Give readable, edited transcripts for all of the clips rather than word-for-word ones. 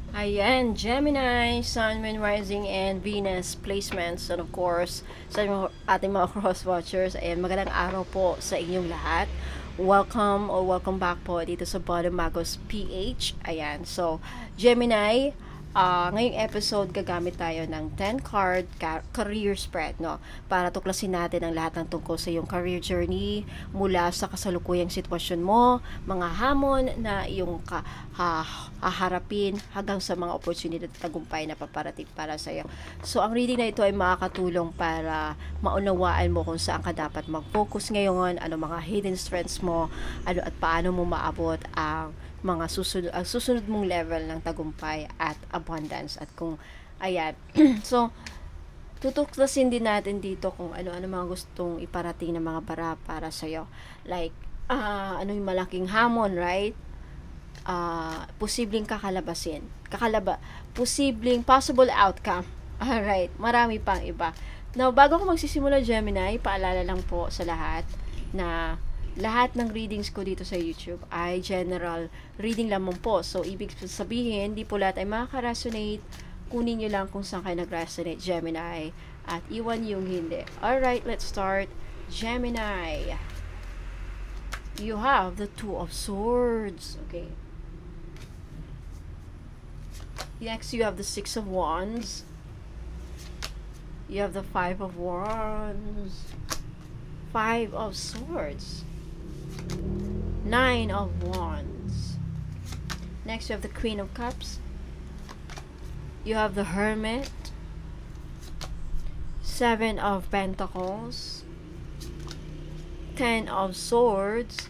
Ayan, Gemini, Sun, Moon, Rising, and Venus placements. And of course, sa ating mga cross-watchers, ayan, magandang araw po sa inyong lahat. Welcome or welcome back po dito sa Bottom Magos PH. Ayan, so, Gemini, ngayong episode, gagamit tayo ng 10 card career spread, no? Para tuklasin natin ang lahat ng tungkol sa iyong career journey, mula sa kasalukuyang sitwasyon mo, mga hamon na iyong haharapin, hanggang sa mga opportunity at tagumpay na paparating para sa iyo. So, ang reading na ito ay makakatulong para maunawaan mo kung saan ka dapat mag-focus ngayon, ano mga hidden strengths mo, ano at paano mo maabot ang susunod mong level ng tagumpay at abundance. At kung ayan so tutuklasin din natin dito kung ano-ano mga gustong iparating ng mga bara para sa iyo, like ano yung malaking hamon, right? Posibleng posibleng possible outcome. Alright, marami pang iba. Now, bago ko magsisimula, Gemini, paalala lang po sa lahat na lahat ng readings ko dito sa YouTube ay general reading lamang po. So, ibig sabihin, di po lahat ay makaka-resonate. Kunin nyo lang kung saan kayo nag-resonate, Gemini, at iwan yung hindi. Alright, let's start. Gemini, you have the Two of Swords. Okay. Next, you have the Six of Wands. You have the Five of Wands. Five of Swords. Nine of Wands. Next, you have the Queen of Cups. You have the Hermit. Seven of Pentacles. Ten of Swords.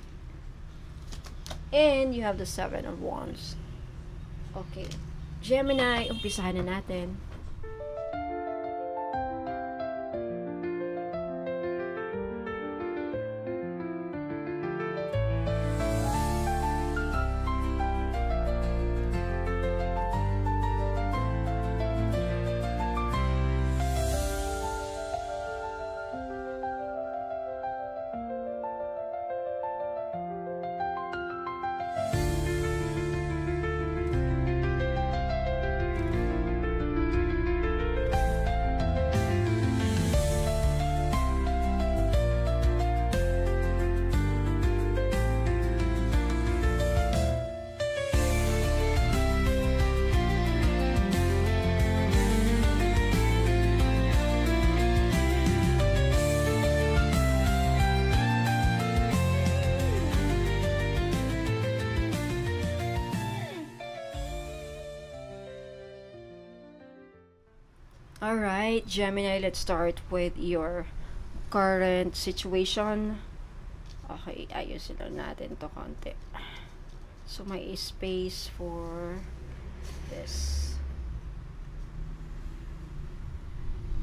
And you have the Seven of Wands. Okay. Gemini, umpisahan na natin. Alright, Gemini, let's start with your current situation. Okay, ayusin lang natin to konti. So, may space for this.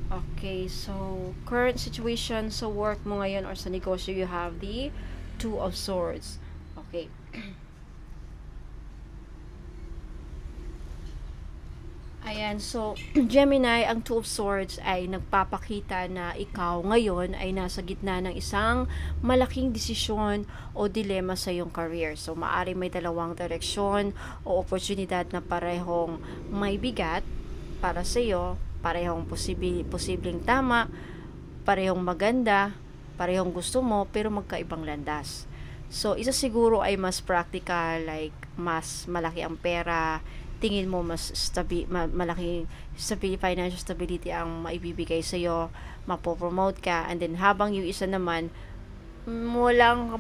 Okay, so, current situation sa work mo ngayon or sa negosyo, you have the Two of Swords. Okay. Ayan, so, Gemini, ang Two of Swords ay nagpapakita na ikaw ngayon ay nasa gitna ng isang malaking desisyon o dilema sa iyong career. So, maaari may dalawang direksyon o oportunidad na parehong may bigat para sa iyo, parehong posibleng tama, parehong maganda, parehong gusto mo, pero magkaibang landas. So, isa siguro ay mas practical, like, mas malaki ang pera, tingin mo mas malaking financial stability ang maibibigay sa iyo, mapopromote ka, and then habang yung isa naman walang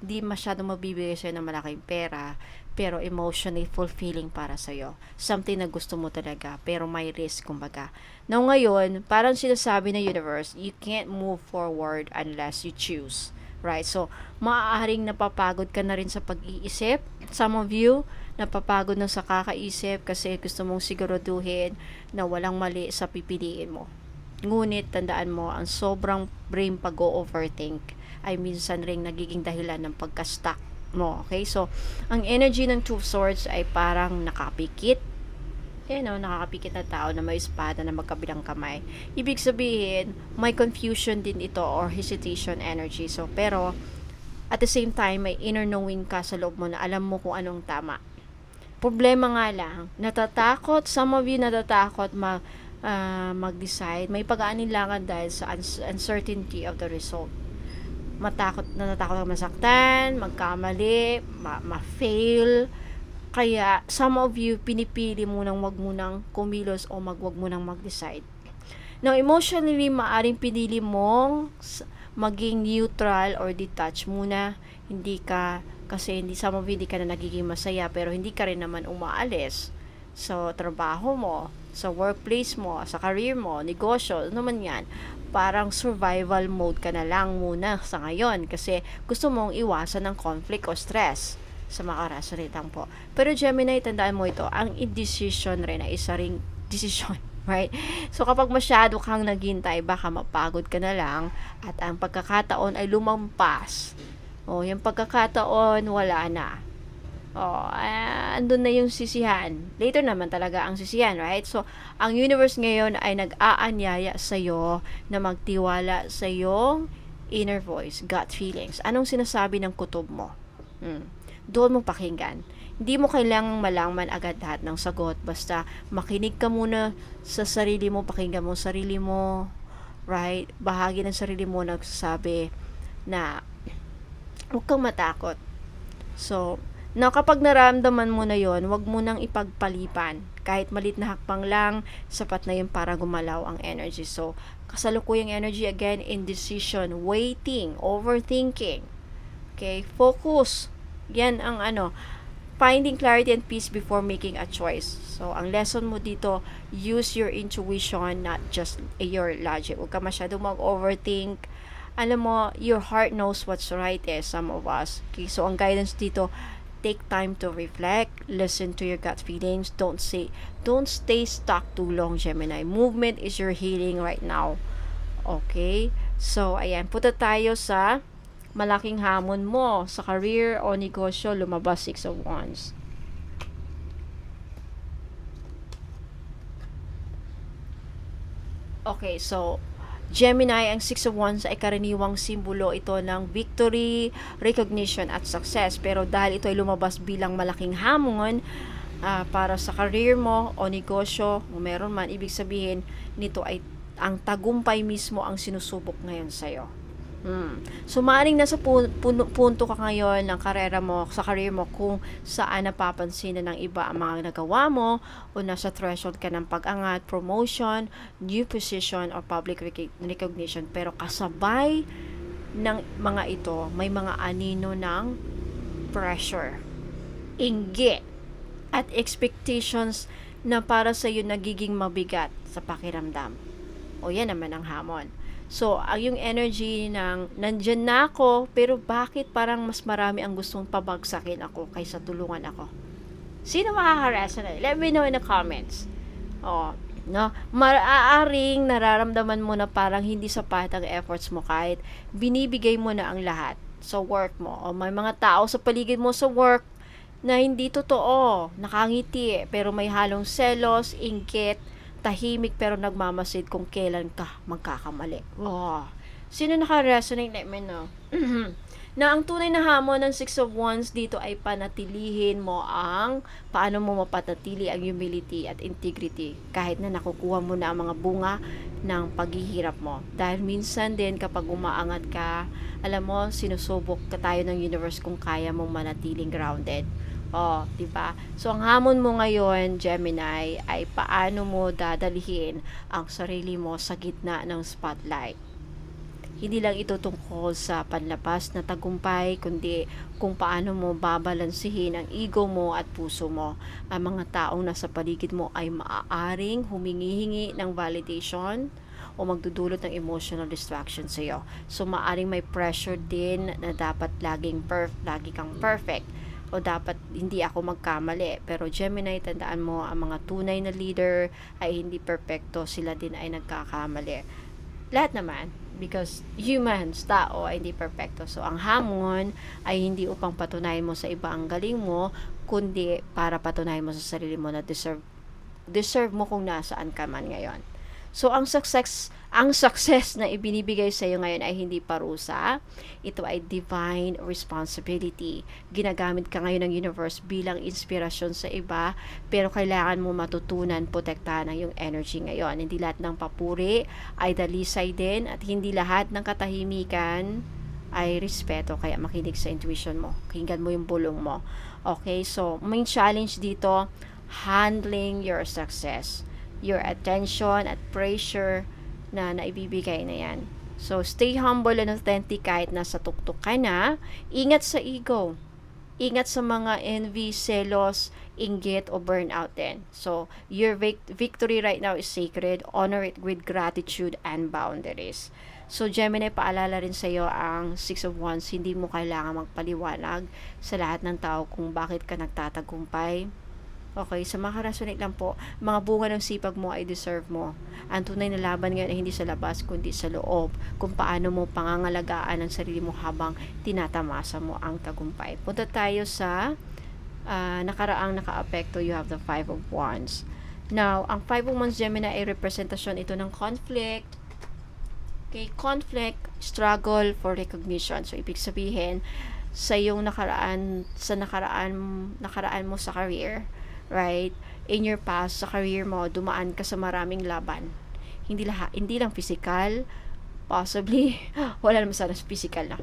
di masyadong mabibigay sa'yo ng malaking pera, pero emotionally fulfilling para sa'yo. Something na gusto mo talaga, pero may risk, kumbaga. Now, ngayon, parang sinasabi ng universe, you can't move forward unless you choose. Right? So, maaaring napapagod ka na rin sa pag-iisip. Some of you, napapagod na sa kakaisip kasi gusto mong siguraduhin na walang mali sa pipiliin mo. Ngunit, tandaan mo, ang sobrang brain pag-overthink ay minsan ring nagiging dahilan ng pagka-stuck mo. Okay? So, ang energy ng Two of Swords ay parang nakapikit. Nakakapikit na tao na may espada na magkabilang kamay. Ibig sabihin, may confusion din ito or hesitation energy. So, pero, at the same time, may inner knowing ka sa loob mo na alam mo kung anong tama. Problema nga lang, natatakot, some of you natatakot mag-decide, may pag-aanilangan dahil sa uncertainty of the result. Natatakot kang masaktan, magkamali, ma-fail. Kaya, some of you, pinipili munang wag munang kumilos o wag munang mag-decide. Now, emotionally, maaring pinili mong maging neutral or detached muna. Kasi some of you, hindi ka na nagiging masaya, pero hindi ka rin naman umaalis sa trabaho mo, sa workplace mo, sa career mo, negosyo, ano man yan. Parang survival mode ka na lang muna sa ngayon kasi gusto mong iwasan ng conflict o stress sa makarasalitang po. Pero Gemini, tandaan mo ito, ang indecision rin ay isa ring decision, right? So kapag masyado kang naghintay, baka mapagod ka na lang at ang pagkakataon ay lumampas. Yung pagkakataon, wala na. Andun na yung sisihan. Later naman talaga ang sisihan, right? So, ang universe ngayon ay nag-aanyaya sa'yo na magtiwala sa iyong inner voice, gut feelings. Anong sinasabi ng kutob mo? Doon mo pakinggan. Hindi mo kailangang malaman agad lahat ng sagot. Basta makinig ka muna sa sarili mo, pakinggan mo sarili mo, right? Bahagi ng sarili mo nagsasabi na huwag kang matakot. So, kapag naramdaman mo na yon, huwag mo nang ipagpalipan. Kahit malit na hakbang lang, sapat na yun para gumalaw ang energy. So, kasalukuyang energy, again, indecision, waiting, overthinking. Okay, focus. Yan ang finding clarity and peace before making a choice. So, ang lesson mo dito, use your intuition, not just your logic. Huwag ka masyadong mag-overthink. Alam mo, your heart knows what's right some of us. Okay, so ang guidance dito, take time to reflect, listen to your gut feelings, don't stay stuck too long, Gemini. Movement is your healing right now. Okay? So, ayan, punta tayo sa malaking hamon mo sa career o negosyo, lumabas 6 of Wands. Okay, so Gemini, ang 6 of Wands ay karaniwang simbolo ito ng victory, recognition at success. Pero dahil ito ay lumabas bilang malaking hamon para sa career mo o negosyo, o meron man, ibig sabihin nito ay ang tagumpay mismo ang sinusubok ngayon sa'yo. So, maaaring nasa punto ka ngayon ng karera mo, sa career mo, kung saan napapansin na ng iba ang mga nagawa mo o nasa threshold ka ng pag-angat, promotion, new position, or public recognition. Pero kasabay ng mga ito, may mga anino ng pressure, inggit, at expectations na para sa iyo nagiging mabigat sa pakiramdam. O yan naman ang hamon. So, ang yung energy ng nandyan na ako, pero bakit parang mas marami ang gustong pabagsakin ako kaysa tulungan ako? Sino makaka-resonate? Let me know in the comments. Maaaring nararamdaman mo na parang hindi sapat ang efforts mo kahit binibigay mo na ang lahat sa work mo. O may mga tao sa paligid mo sa work na hindi totoo, nakangiti, pero may halong selos, inggit, tahimik pero nagmamasid kung kailan ka magkakamali. Sino naka-resonate? Let me know. Na ang tunay na hamon ng 6 of Wands dito ay panatilihin mo paano mo mapatatili ang humility at integrity kahit na nakukuha mo na ang mga bunga ng paghihirap mo. Dahil minsan din kapag umaangat ka, alam mo, sinusubok ka tayo ng universe kung kaya mong manatiling grounded. Diba? So, ang hamon mo ngayon, Gemini, ay paano mo dadalhin ang sarili mo sa gitna ng spotlight. Hindi lang ito tungkol sa panlabas na tagumpay, kundi kung paano mo babalansihin ang ego mo at puso mo. Ang mga taong nasa paligid mo ay maaaring humingi ng validation o magdudulot ng emotional distraction sa iyo. So, maaaring may pressure din na dapat lagi kang perfect o dapat hindi ako magkamali. Pero Gemini, tandaan mo, ang mga tunay na leader ay hindi perfecto, sila din ay nagkakamali. Lahat naman, because humans, tao, ay hindi perfecto. So, ang hamon ay hindi upang patunayan mo sa iba ang galing mo, kundi para patunayan mo sa sarili mo na deserve mo kung nasaan ka man ngayon. So, ang success na ibinibigay sa iyo ngayon ay hindi parusa. Ito ay divine responsibility. Ginagamit ka ngayon ng universe bilang inspirasyon sa iba, pero kailangan mo matutunan protektahan ang iyong energy ngayon. Hindi lahat ng papuri ay dalisay din, at hindi lahat ng katahimikan ay respeto. Kaya makinig sa intuition mo. Pakinggan mo yung bulong mo. Okay, so main challenge dito, handling your success, your attention at pressure na naibibigay na yan. So, stay humble and authentic kahit nasa tuktok ka na. Ingat sa ego. Ingat sa mga envy, selos, inggit, o burnout din. So, your victory right now is sacred. Honor it with gratitude and boundaries. So, Gemini, paalala rin sa iyo ang 6 of Wands. Hindi mo kailangan magpaliwanag sa lahat ng tao kung bakit ka nagtatagumpay. Okay, sa mga resonate lang po, mga bunga ng sipag mo ay deserve mo. Ang tunay na laban ngayon ay hindi sa labas, kundi sa loob. Kung paano mo pangangalagaan ang sarili mo habang tinatamasa mo ang tagumpay. Punta tayo sa nakaraang naka-apekto. You have the 5 of Wands. Now, ang 5 of Wands, Gemini, ay representasyon ito ng conflict. Okay, conflict, struggle for recognition. So, ibig sabihin, sa yung nakaraan mo sa career, right? In your past, sa career mo, dumaan ka sa maraming laban. Hindi lang physical, possibly, wala naman sana physical na.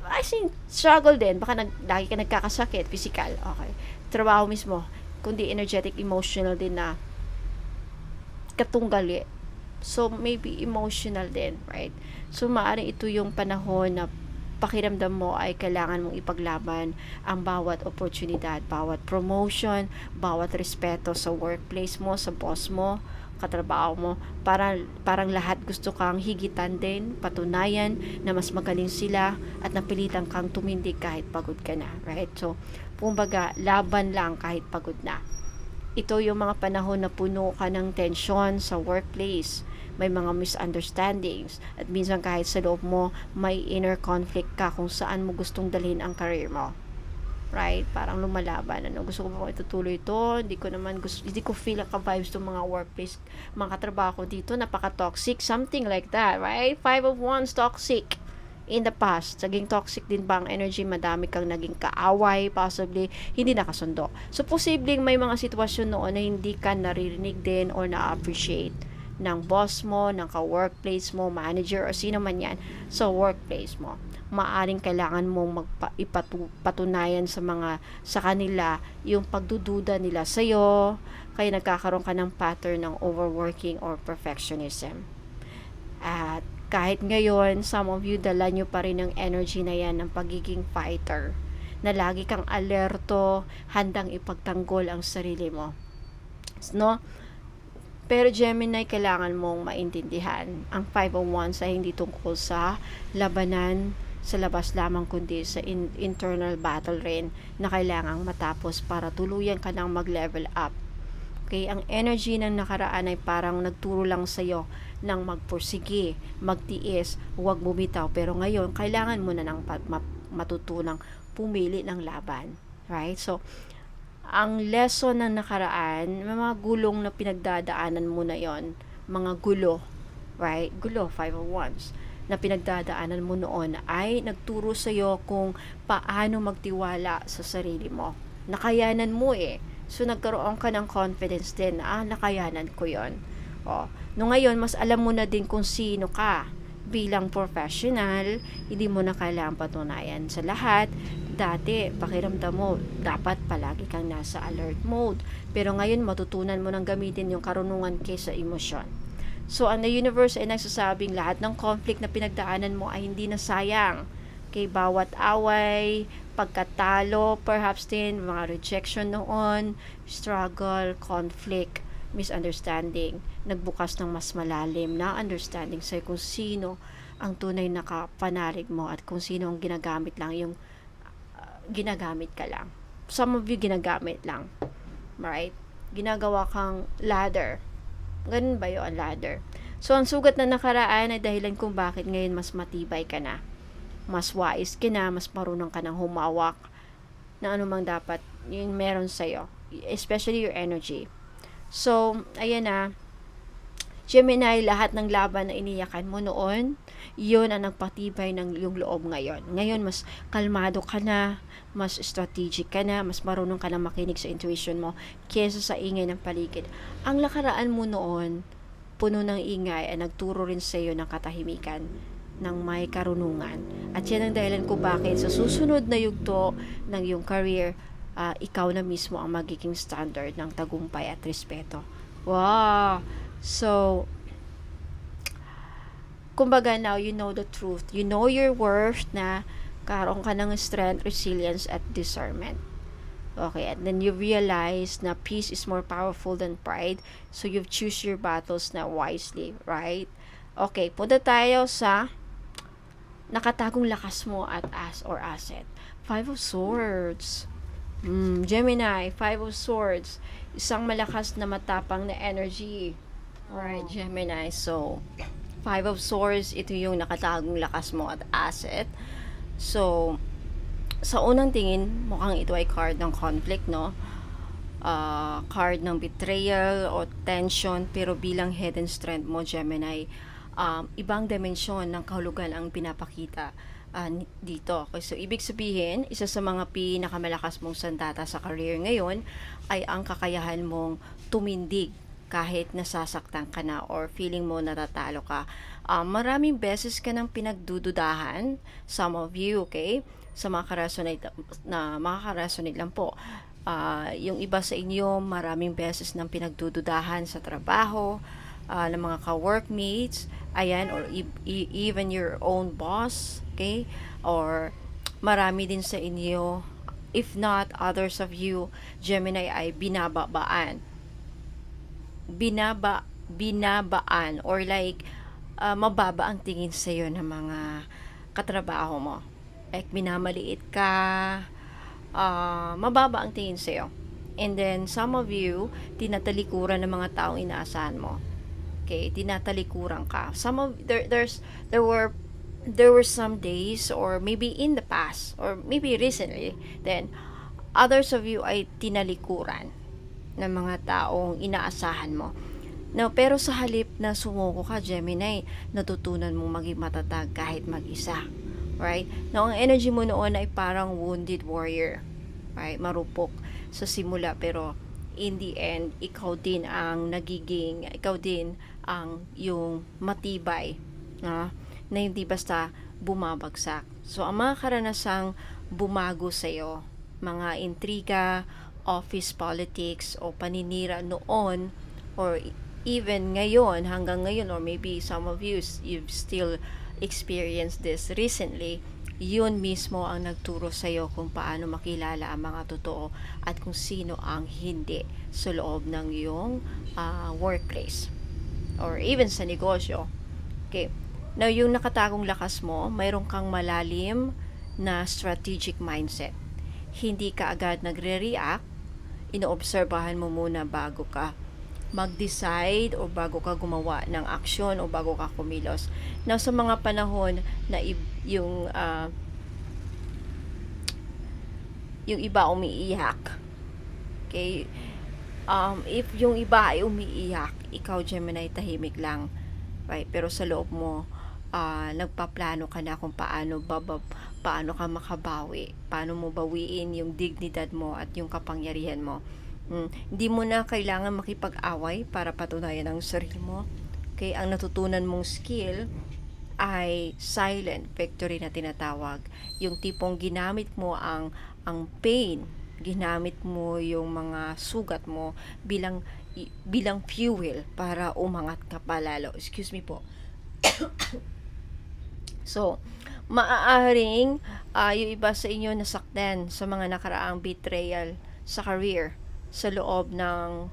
I think, struggle din. Baka lagi ka nagkakasakit, physical. Okay. Trabaho mismo. Kundi energetic, emotional din na katunggali. So, maybe emotional din, right? So, maaaring ito yung panahon na pakiramdam mo ay kailangan mong ipaglaban ang bawat oportunidad, bawat promotion, bawat respeto sa workplace mo, sa boss mo, katrabaho mo. Parang lahat gusto kang higitan din, patunayan na mas magaling sila, at napilitan kang tumindig kahit pagod ka na, right? So, kumbaga, laban lang kahit pagod na. Ito yung mga panahon na puno ka ng tensyon sa workplace. May mga misunderstandings, at minsan kahit sa loob mo may inner conflict ka kung saan mo gustong dalhin ang career mo, right? Parang lumalaban, gusto ko ba itutuloy ito, hindi ko feel ang vibes ng mga workplace, mga katrabaho dito, napaka-toxic, something like that, right? 5 of Wands, toxic in the past. Naging toxic din ba ang energy? Madami kang naging kaaway, possibly hindi nakasundo. So, posibleng may mga sitwasyon noon na hindi ka naririnig din or na-appreciate ng boss mo, ng ka-workplace mo, manager, o sino man yan sa workplace mo. Maaring kailangan mong patunayan sa kanila yung pagdududa nila sa'yo, kaya nagkakaroon ka ng pattern ng overworking or perfectionism. At kahit ngayon, some of you, dala nyo pa rin ang energy na yan ng pagiging fighter, na lagi kang alerto, handang ipagtanggol ang sarili mo. No? Pero Gemini, kailangan mong maintindihan, ang 5 of Wands ay hindi tungkol sa labanan sa labas lamang, kundi sa internal battle rin na kailangang matapos para tuluyan ka nang mag-level up. Okay, ang energy ng nakaraan ay parang nagturo lang sa'yo ng magpursige, magtiis, huwag bumitaw. Pero ngayon, kailangan mo na nang matutunang pumili ng laban. Right? So, ang lesson ng nakaraan, may mga gulong na pinagdadaanan mo na yon, mga gulo, right? Gulo, 5 of Wands, na pinagdadaanan mo noon ay nagturo sa iyo kung paano magtiwala sa sarili mo. Nakayanan mo So, nagkaroon ka ng confidence din, nakayanan ko yon. No ngayon, mas alam mo na din kung sino ka. Bilang professional, hindi mo na kailangang patunayan sa lahat. Dati, pakiramdam mo, dapat palagi kang nasa alert mode. Pero ngayon, matutunan mo nang gamitin yung karunungan kaysa emosyon. So, ang the universe ay nagsasabing lahat ng conflict na pinagdaanan mo ay hindi na sayang. Kay bawat away, pagkatalo, perhaps din, mga rejection noon, struggle, conflict, misunderstanding, nagbukas ng mas malalim na understanding sa kung sino ang tunay na kapanalig mo at kung sino ang ginagamit lang yung ginagamit ka lang. Some of you ginagamit lang, right? Ginagawa kang ladder. Ganun ba yun, ladder? So, ang sugat na nakaraan ay dahilan kung bakit ngayon mas matibay ka na. Mas wise ka na, mas marunong ka ng humawak na anumang dapat yung meron sa'yo. Especially your energy. So, ayan na. Gemini, lahat ng laban na iniyakan mo noon, yun ang nagpatibay ng yung loob ngayon. Ngayon, mas kalmado ka na, mas strategic ka na, mas marunong ka na makinig sa intuition mo kesa sa ingay ng paligid. Ang nakaraan mo noon, puno ng ingay, ay nagturo rin sa iyo ng katahimikan, ng may karunungan. At yan ang dahilan ko bakit sa susunod na yugto ng iyong career, ikaw na mismo ang magiging standard ng tagumpay at respeto. Wow! So, kumbaga now you know the truth. You know your worth na karoon ka ng strength, resilience, at discernment. Okay, and then you realize na peace is more powerful than pride. So, you choose your battles na wisely, right? Okay, punta tayo sa nakatagong lakas mo at asset. 5 of Swords. Gemini, 5 of Swords. Isang malakas na matapang na energy. Alright, Gemini. So, 5 of Swords, ito yung nakatagong lakas mo at asset. So, sa unang tingin, mukhang ito ay card ng conflict, no? Card ng betrayal o tension, pero bilang hidden strength mo, Gemini, ibang dimensyon ng kahulugan ang pinapakita dito. Okay, so, ibig sabihin, isa sa mga pinakamalakas mong sandata sa career ngayon ay ang kakayahan mong tumindig kahit nasasaktan ka na or feeling mo natatalo ka. Maraming beses ka nang pinagdududahan, some of you, okay? Sa mga makaka-resonate lang po. Yung iba sa inyo, maraming beses nang pinagdududahan sa trabaho, ng mga ka-workmates, ayan, or even your own boss, okay? Or marami din sa inyo, if not others of you, Gemini, ay binabaan or like mababa ang tingin sa iyo ng mga katrabaho mo, like minamaliit ka, mababa ang tingin sa iyo. And then some of you, tinatalikuran ng mga taong inaasahan mo. Okay, tinatalikuran ka. There were some days, or maybe in the past, or maybe recently, then others of you ay tinalikuran ng mga taong inaasahan mo. No, pero sa halip na sumuko ka, Gemini, natutunan mong maging matatag kahit mag-isa. Right? Now, ang energy mo noon ay parang wounded warrior. Right? Marupok sa simula, pero in the end, ikaw din ang yung matibay, na hindi basta bumabagsak. So, ang mga karanasang bumago sa'yo, mga intriga, office politics, o paninira noon, or even ngayon, hanggang ngayon, or maybe some of you've still experienced this recently, yun mismo ang nagturo sa'yo kung paano makilala ang mga totoo at kung sino ang hindi sa loob ng iyong workplace or even sa negosyo. Okay. Now, yung nakatagong lakas mo, mayroon kang malalim na strategic mindset. Hindi ka agad nagre-react, inoobserbahan mo muna bago ka mag-decide o bago ka gumawa ng aksyon o bago ka kumilos. Now, sa mga panahon na yung iba umiiyak, okay, if yung iba ay umiiyak, ikaw, Gemini, tahimik lang, right? Pero sa loob mo, nagpaplano ka na kung paano ka makabawi, paano mo bawiin yung dignidad mo at yung kapangyarihan mo. Hindi mo na kailangan makipag-away para patunayan ang sarili mo. Okay, ang natutunan mong skill ay silent victory na tinatawag. Yung tipong ginamit mo ang pain, ginamit mo yung mga sugat mo bilang fuel para umangat ka palalo. Excuse me po. So, maaaring yung iba sa inyo nasaktan sa mga nakaraang betrayal sa career, sa loob ng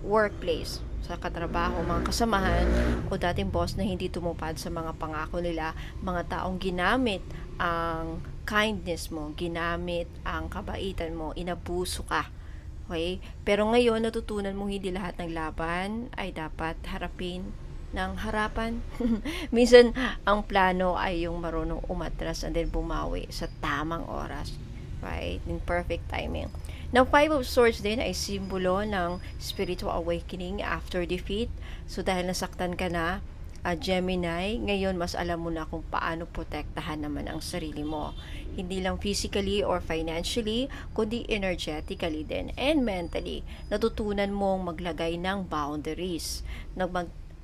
workplace, sa katrabaho, mga kasamahan o dating boss na hindi tumupad sa mga pangako nila, mga taong ginamit ang kindness mo, ginamit ang kabaitan mo, inabuso ka. Okay? Pero ngayon, natutunan mong hindi lahat ng laban ay dapat harapin ng harapan. Minsan, ang plano ay yung marunong umatras and then bumawi sa tamang oras. Right? In perfect timing. Now, Five of Swords din ay simbolo ng spiritual awakening after defeat. So, dahil nasaktan ka na, Gemini, ngayon mas alam mo na kung paano protektahan naman ang sarili mo. Hindi lang physically or financially, kundi energetically din and mentally. Natutunan mong maglagay ng boundaries.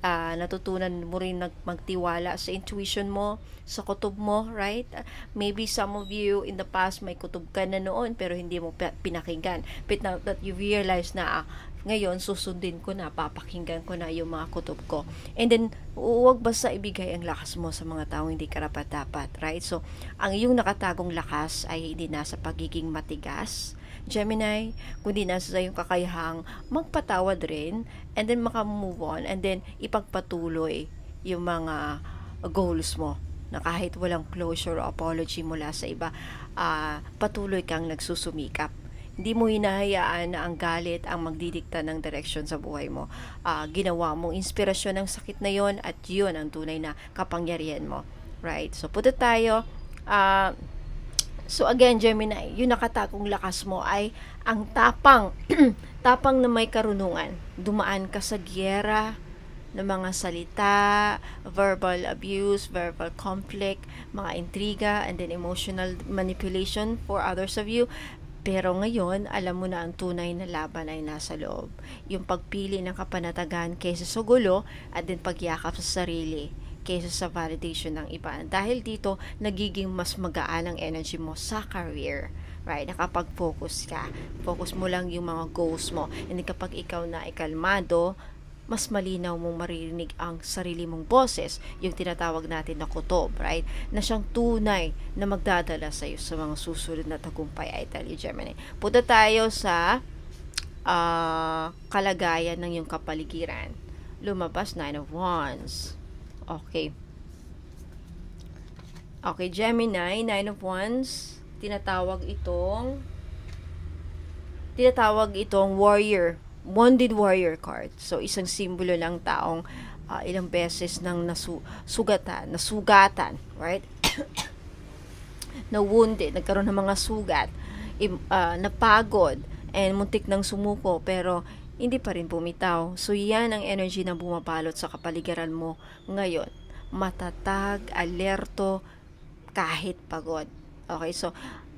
Natutunan mo rin magtiwala sa intuition mo, sa kutob mo, right? Maybe some of you in the past may kutob ka na noon pero hindi mo pinakinggan. But now that you realize na ngayon susundin ko na, papakinggan ko na yung mga kutob ko. And then, huwag basta ibigay ang lakas mo sa mga taong hindi karapat-dapat, right? So, ang iyong nakatagong lakas ay hindi nasa pagiging matigas, Gemini, kundi nasa sa iyong kakayahang magpatawad rin, and then makamove on, and then ipagpatuloy yung mga goals mo na kahit walang closure o apology mula sa iba, patuloy kang nagsusumikap. Hindi mo hinahayaan na ang galit ang magdidikta ng direksyon sa buhay mo. Ginawa mong inspirasyon ng sakit na yon at yun ang tunay na kapangyarihan mo. Right? So, punta tayo. So, again, Gemini, yung nakatagong lakas mo ay ang tapang. Tapang na may karunungan. Dumaan ka sa giyera ng mga salita, verbal abuse, verbal conflict, mga intriga, and then emotional manipulation for others of you. Pero ngayon, alam mo na ang tunay na laban ay nasa loob. Yung pagpili ng kapanatagan kaysa sa gulo at din pagyakap sa sarili kaysa sa validation ng iba. Dahil dito, nagiging mas magaan ang energy mo sa career. Right? Nakapag-focus ka. Focus mo lang yung mga goals mo. And kapag ikaw na ikalmado, mas malinaw mong maririnig ang sarili mong boses, yung tinatawag natin na kutob, right? Na siyang tunay na magdadala sa iyo sa mga susunod na tagumpay, I tell you, Gemini. Punta tayo sa kalagayan ng iyong kapaligiran. Lumabas, 9 of Wands. Okay. Okay, Gemini, 9 of Wands, tinatawag itong warrior, wounded warrior card. So, isang simbolo lang taong ilang beses nang nasugatan, right? Na wounded, nagkaroon ng mga sugat, napagod, and muntik nang sumuko, pero hindi pa rin bumitaw. So, yan ang energy na bumabalot sa kapaligiran mo ngayon. Matatag, alerto, kahit pagod. Okay, so,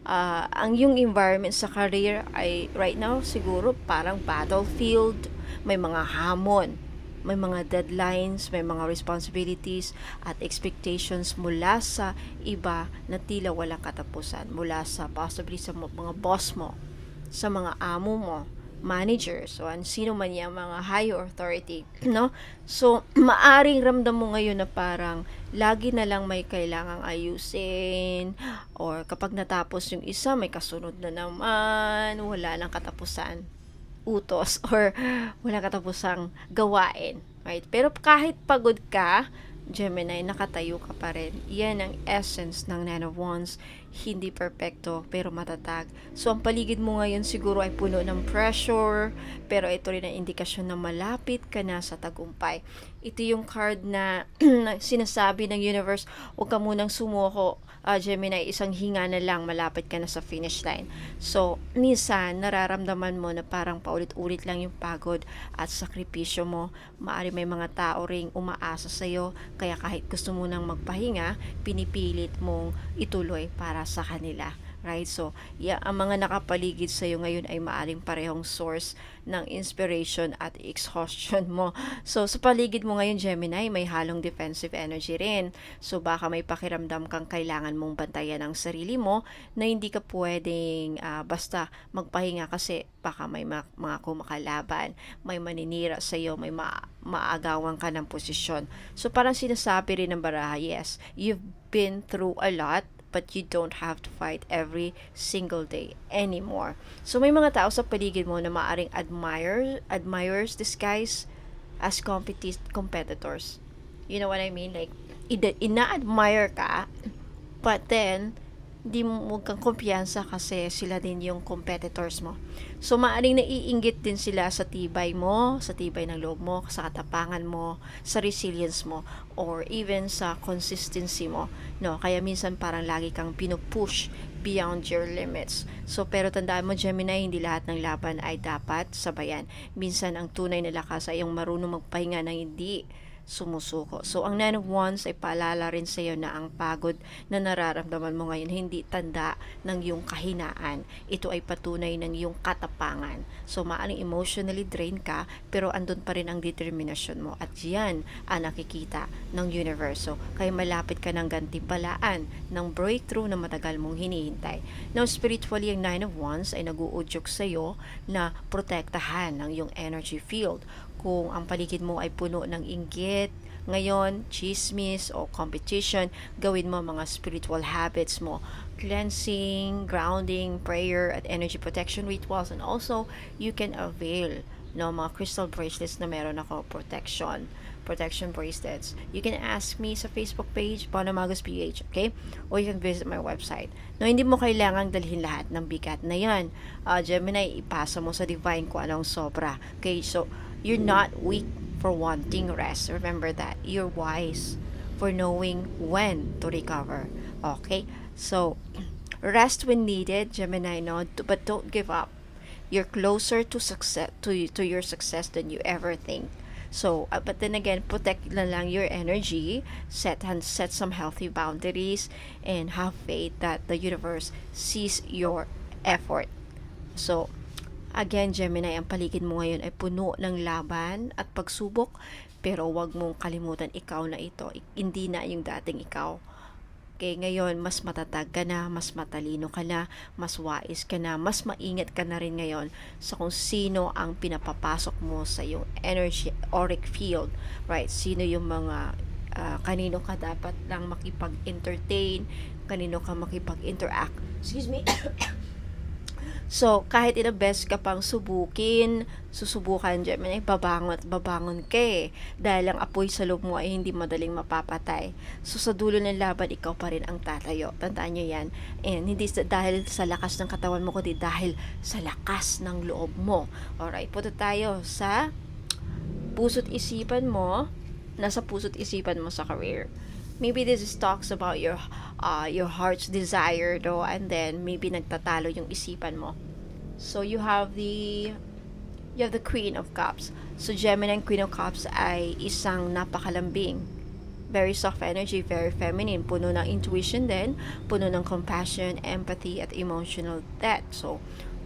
ang yung environment sa career ay right now siguro parang battlefield, may mga hamon, may mga deadlines, may mga responsibilities at expectations mula sa iba na tila walang katapusan, mula sa possibly sa mga boss mo, sa mga amo mo, managers, o sino man yung mga higher authority, no? So, maaring ramdam mo ngayon na parang lagi na lang may kailangang ayusin, or kapag natapos yung isa, may kasunod na naman, wala nang katapusan, utos, or wala katapusang gawain, right? Pero kahit pagod ka, Gemini, nakatayo ka pa rin. Yan ang essence ng Nine of Wands. Hindi perfecto, pero matatag. So, ang paligid mo ngayon siguro ay puno ng pressure, pero ito rin ang indikasyon na malapit ka na sa tagumpay. Ito yung card na sinasabi ng universe, huwag ka munang sumuko, Gemini, isang hinga na lang, malapit ka na sa finish line. So, minsan, nararamdaman mo na parang paulit-ulit lang yung pagod at sakripisyo mo. Maari may mga tao ring umaasa sa'yo, kaya kahit gusto mo nang magpahinga, pinipilit mong ituloy para sa kanila. Right? So, ang mga nakapaligid sa iyo ngayon ay maaring parehong source ng inspiration at exhaustion mo. So, sa paligid mo ngayon, Gemini, may halong defensive energy rin. So, baka may pakiramdam kang kailangan mong bantayan ang sarili mo na hindi ka pwedeng basta magpahinga kasi baka may mga kumakalaban, may maninira sa iyo, may maagawan ka ng posisyon. So, parang sinasabi rin ng baraha, yes, you've been through a lot, but you don't have to fight every single day anymore. So, may mga tao sa paligid mo na maaring admirers disguised as competitors. You know what I mean? Like, ina-admire ka, but then, Hindi mo huwag kang kumpiyansa kasi sila din yung competitors mo. So, maaaring naiinggit din sila sa tibay mo, sa tibay ng loob mo, sa katapangan mo, sa resilience mo, or even sa consistency mo. No? Kaya minsan parang lagi kang pinupush beyond your limits. So, pero tandaan mo, Gemini, hindi lahat ng laban ay dapat sabayan. Minsan, ang tunay na lakas ay yung marunong magpahinga ng hindi sumusuko. So, ang Nine of Wands ay paalala rin sa iyo na ang pagod na nararamdaman mo ngayon hindi tanda ng iyong kahinaan. Ito ay patunay ng iyong katapangan. So, maaaring emotionally drained ka, pero andun pa rin ang determinasyon mo. At yan ang nakikita ng universo. Kaya malapit ka ng gantimpalaan ng breakthrough na matagal mong hinihintay. Now, spiritually, ang Nine of Wands ay nag-uudyok sa iyo na protektahan ng iyong energy field. Kung ang paligid mo ay puno ng inggit, ngayon, chismis o competition, gawin mo mga spiritual habits mo. Cleansing, grounding, prayer, at energy protection rituals. And also, you can avail mga crystal bracelets na meron ako, protection bracelets. You can ask me sa Facebook page, Paula Magos PH, okay? Or you can visit my website. No, hindi mo kailangang dalhin lahat ng bigat na yan. Gemini, ipasa mo sa divine kung anong sobra. Okay, so, you're not weak for wanting rest. Remember that. You're wise for knowing when to recover. Okay? So, rest when needed, Gemini, no? But don't give up. You're closer to success, to your success than you ever think. So, but then again, protect na lang your energy, set some healthy boundaries, and have faith that the universe sees your effort. So, again, Gemini, ang paligid mo ngayon ay puno ng laban at pagsubok, pero wag mong kalimutan ikaw na ito. Hindi na yung dating ikaw. Okay, ngayon, mas matatag ka na, mas matalino ka na, mas wais ka na, mas maingat ka na rin ngayon sa kung sino ang pinapapasok mo sa yung energy auric field, right? Sino yung mga kanino ka dapat lang makipag-entertain, kanino ka makipag-interact. Excuse me. So, kahit best ka pang susubukan, Gemini, babangon ka eh. Dahil ang apoy sa loob mo ay hindi madaling mapapatay. So, sa dulo ng laban, ikaw pa rin ang tatayo. Tandaan nyo yan. And hindi dahil sa lakas ng katawan mo, kundi dahil sa lakas ng loob mo. Alright, punta tayo sa puso't isipan mo. Nasa puso't isipan mo sa career. Maybe this is talks about your heart's desire, though, and then maybe nagtatalo yung isipan mo. So you have the Queen of Cups. So Gemini and Queen of Cups ay isang napakalambing, very soft energy, very feminine, puno ng intuition din, puno ng compassion, empathy, at emotional depth. So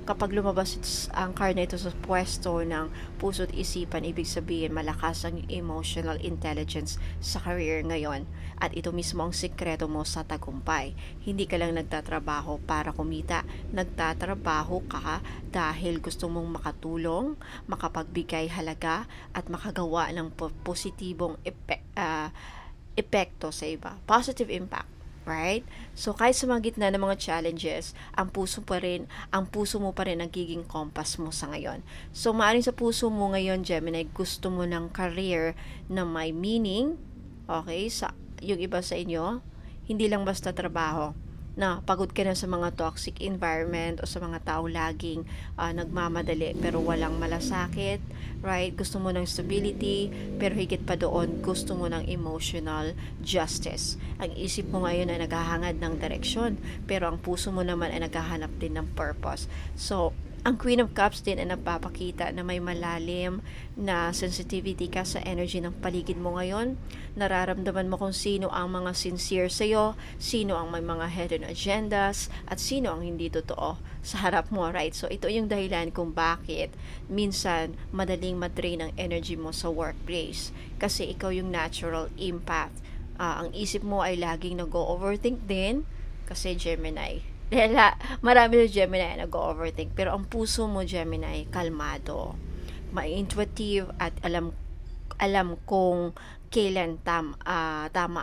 kapag lumabas ang card na ito sa pwesto ng puso't isipan, ibig sabihin malakas ang emotional intelligence sa career ngayon. At ito mismo ang sikreto mo sa tagumpay. Hindi ka lang nagtatrabaho para kumita. Nagtatrabaho ka dahil gusto mong makatulong, makapagbigay halaga, at makagawa ng positibong epekto sa iba. Positive impact. Right? So, kahit sa mga gitna ng mga challenges, ang puso mo pa rin nagiging compass mo sa ngayon. So, maaaring sa puso mo ngayon, Gemini, gusto mo ng career na may meaning, okay? Yung iba sa inyo, hindi lang basta trabaho, na pagod ka na sa mga toxic environment o sa mga tao laging nagmamadali pero walang malasakit, right? Gusto mo ng stability, pero higit pa doon, gusto mo ng emotional justice. Ang isip mo ngayon ay naghahangad ng direksyon, pero ang puso mo naman ay naghahanap din ng purpose. So, ang Queen of Cups din ay nagpapakita na may malalim na sensitivity ka sa energy ng paligid mo ngayon. Nararamdaman mo kung sino ang mga sincere sa'yo, sino ang may mga hidden agendas, at sino ang hindi totoo sa harap mo, right? So, ito yung dahilan kung bakit minsan madaling madrain ang energy mo sa workplace. Kasi ikaw yung natural empath. Ang isip mo ay laging nag-overthink din kasi Gemini. Dahil marami na Gemini na nag-overthink. Pero ang puso mo, Gemini, kalmado, ma-intuitive, at alam kung kailan tama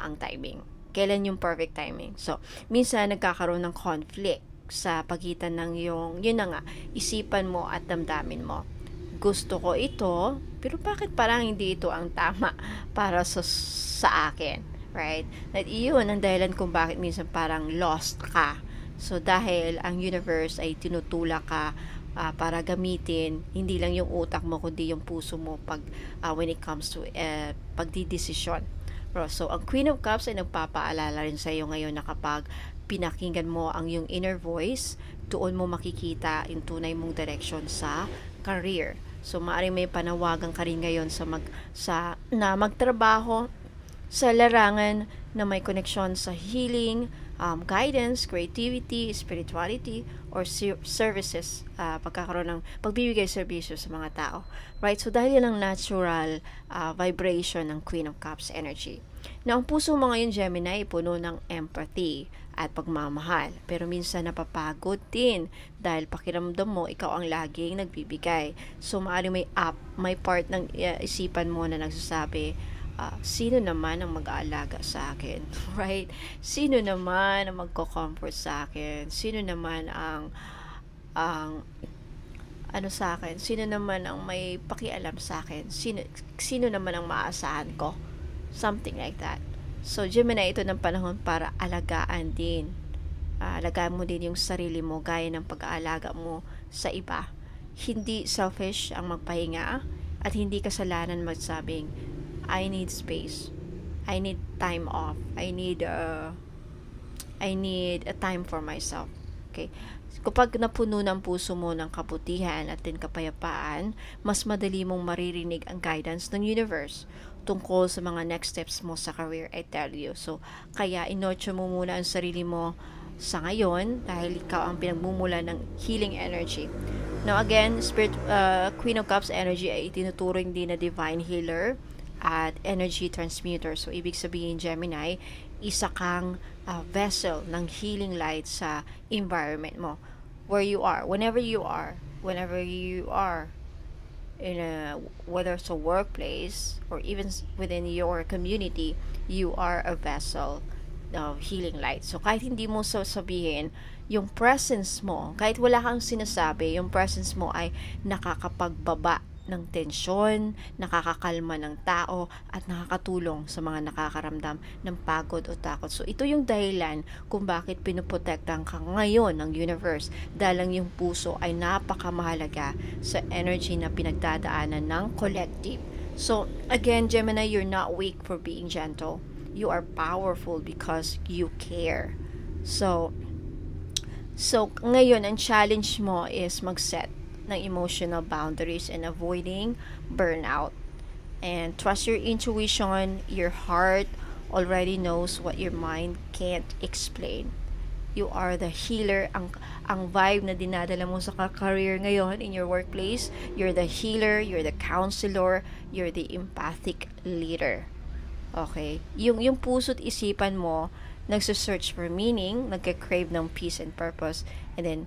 ang timing. Kailan yung perfect timing. So, minsan nagkakaroon ng conflict sa pagitan ng yun na nga, isipan mo at damdamin mo. Gusto ko ito, pero bakit parang hindi ito ang tama para sa akin? Right? At iyon ang dahilan kung bakit minsan parang lost ka So dahil ang universe ay tinutulak ka para gamitin hindi lang yung utak mo kundi yung puso mo when it comes to pagdidesisyon. So ang Queen of Cups ay nagpapaalala rin sa iyo ngayon na kapag pinakinggan mo ang yung inner voice, doon mo makikita yung tunay mong direction sa career. So maaaring may panawagan ka rin ngayon na magtrabaho sa larangan na may koneksyon sa healing, guidance, creativity, spirituality, or services, pagkakaroon ng pagbibigay serbisyo sa mga tao. Right? So, dahil yan ang natural vibration ng Queen of Cups energy. Now, ang puso mo ngayon, Gemini, puno ng empathy at pagmamahal. Pero minsan napapagod din dahil pakiramdam mo, ikaw ang laging nagbibigay. So, maaaring may part ng isipan mo na nagsasabi, sino naman ang mag-aalaga sa akin, right? Sino naman ang magko-comfort sa akin? Sino naman ang ano sa akin? Sino naman ang may pakialam sa akin? Sino naman ang maaasahan ko? Something like that. So, Gemini, ito ng panahon para alagaan din. Alagaan mo din yung sarili mo gaya ng pag-aalaga mo sa iba. Hindi selfish ang magpahinga at hindi kasalanan magsabing, I need space. I need time off. I need a time for myself. Okay? Kapag napuno ng puso mo ng kabutihan at din kapayapaan, mas madali mong maririnig ang guidance ng universe tungkol sa mga next steps mo sa career, I tell you. So, kaya inotcho mo muna ang sarili mo sa ngayon dahil ikaw ang pinagmumula ng healing energy. Now again, Queen of Cups energy ay tinuturing din na divine healer at energy transmuter. So, ibig sabihin, Gemini, isa kang vessel ng healing light sa environment mo. Where you are, whenever you are whether it's a workplace or even within your community, you are a vessel of healing light. So, kahit hindi mo sasabihin, yung presence mo, kahit wala kang sinasabi, yung presence mo ay nakakapagbaba ng tensyon, nakakakalma ng tao, at nakakatulong sa mga nakakaramdam ng pagod o takot. So, ito yung dahilan kung bakit pinuprotektahan ka ngayon ng universe dahil yung puso ay napakamahalaga sa energy na pinagdadaanan ng collective. So, again, Gemini, you're not weak for being gentle. You are powerful because you care. So ngayon, ang challenge mo is mag-set ng emotional boundaries and avoiding burnout. And trust your intuition. Your heart already knows what your mind can't explain. You are the healer. Ang vibe na dinadala mo sa career ngayon in your workplace, you're the healer, you're the counselor, you're the empathic leader. Okay? Yung puso't isipan mo nagse-search for meaning, nagka-crave ng peace and purpose, and then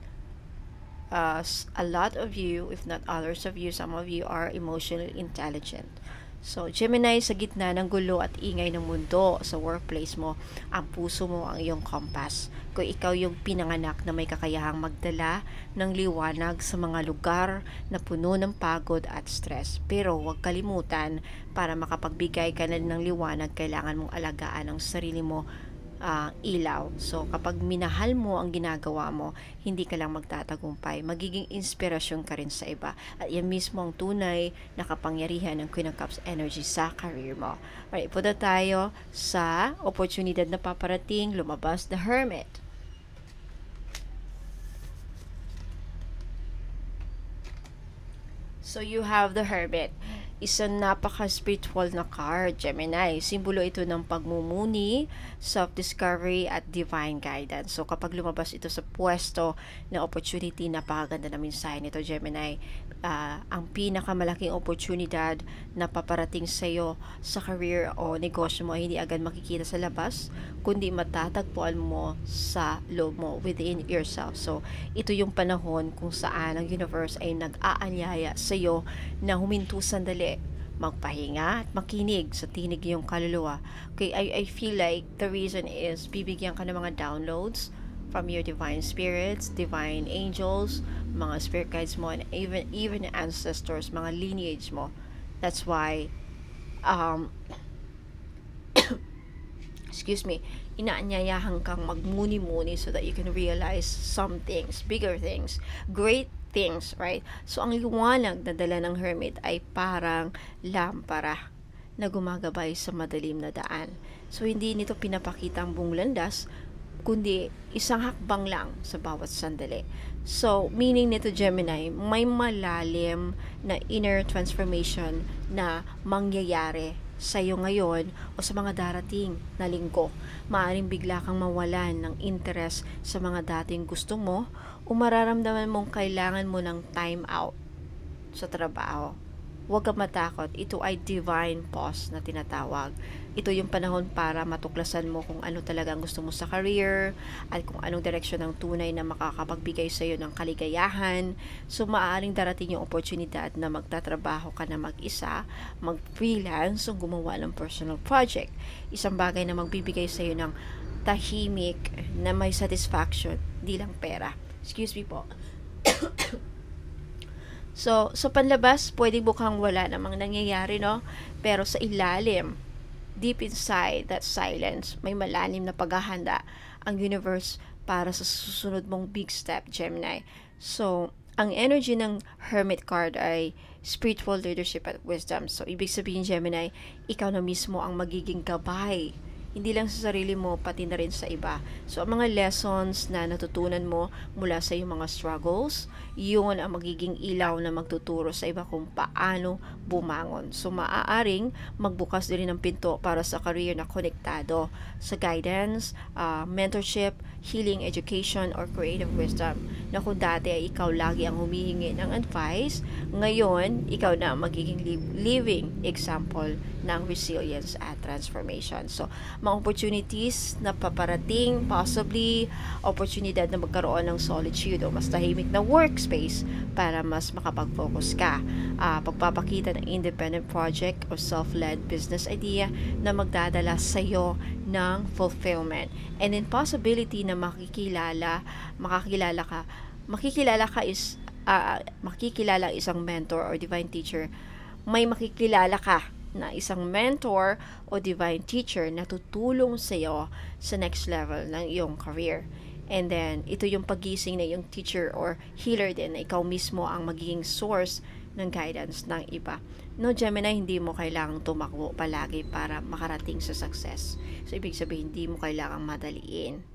a lot of you, if not others of you, some of you are emotionally intelligent. So, Gemini, sa gitna ng gulo at ingay ng mundo sa workplace mo, ang puso mo ang iyong compass. Kung ikaw yung pinanganak na may kakayahang magdala ng liwanag sa mga lugar na puno ng pagod at stress. Pero huwag kalimutan, para makapagbigay ka na ng liwanag, kailangan mong alagaan ang sarili mo ilaw. So, kapag minahal mo ang ginagawa mo, hindi ka lang magtatagumpay. Magiging inspirasyon ka rin sa iba. At yan mismo ang tunay na kapangyarihan ng Queen of Cups energy sa career mo. Alright, punta tayo sa oportunidad na paparating. Lumabas the Hermit. So, you have the Hermit. Isang napaka-spiritual na card, Gemini. Simbolo ito ng pagmumuni, self-discovery, at divine guidance. So, kapag lumabas ito sa pwesto na opportunity, napakaganda na mensahe nito, Gemini. Ang pinakamalaking oportunidad na paparating sa iyo sa career o negosyo mo ay hindi agad makikita sa labas, kundi matatagpuan mo sa loob mo, within yourself. So, ito yung panahon kung saan ang universe ay nag-aanyaya sa iyo na huminto sandali, magpahinga at makinig sa tinig yung kaluluwa. Okay, I feel like the reason is bibigyan ka ng mga downloads from your divine spirits, divine angels, mga spirit guides mo, and even ancestors, mga lineage mo. That's why inaanyayahan kang magmuni-muni so that you can realize some things, bigger things, great things, right? So, ang liwanag na dala ng hermit ay parang lampara na gumagabay sa madilim na daan. So, hindi nito pinapakita ang buong landas, kundi isang hakbang lang sa bawat sandali. So, meaning nito, Gemini, may malalim na inner transformation na mangyayari sa iyo ngayon o sa mga darating na linggo. Maaaring bigla kang mawalan ng interest sa mga dating gusto mo o mararamdaman mong kailangan mo ng time out sa trabaho. Huwag kang matakot. Ito ay divine pause na tinatawag. Ito yung panahon para matuklasan mo kung ano talaga ang gusto mo sa career at kung anong direksyon ng tunay na makakapagbigay sa iyo ng kaligayahan. So, maaaring darating yung oportunidad na magtatrabaho ka na mag-isa, mag-freelance o gumawa ng personal project. Isang bagay na magbibigay sa iyo ng tahimik na may satisfaction, di lang pera. Excuse me po. So, sa panlabas, pwedeng mukhang wala namang nangyayari, no? Pero sa ilalim, deep inside that silence, may malalim na paghahanda ang universe para sa susunod mong big step, Gemini. So, ang energy ng Hermit card ay spiritual leadership at wisdom. So, ibig sabihin, Gemini, ikaw na mismo ang magiging gabay. Hindi lang sa sarili mo, pati na rin sa iba. So, ang mga lessons na natutunan mo mula sa iyong mga struggles, yun ang magiging ilaw na magtuturo sa iba kung paano bumangon. So, maaaring magbukas din ng pinto para sa career na konektado sa guidance, mentorship, healing, education, or creative wisdom. Na kung dati ay ikaw lagi ang humihingi ng advice, ngayon, ikaw na magiging living example ng resilience at transformation. So, mga opportunities na paparating, possibly oportunidad na magkaroon ng solitude o mas tahimik na workspace para mas makapag-focus ka. Pagpapakita ng independent project o self-led business idea na magdadala sa iyo ng fulfillment. And then possibility na makikilala isang mentor or divine teacher. May makikilala ka na isang mentor o divine teacher na tutulong sa iyo sa next level ng iyong career. And then, ito yung pagising na yung teacher or healer din na ikaw mismo ang magiging source ng guidance ng iba. No, Gemini, hindi mo kailangang tumakbo palagi para makarating sa success. So, ibig sabihin, hindi mo kailangang madaliin.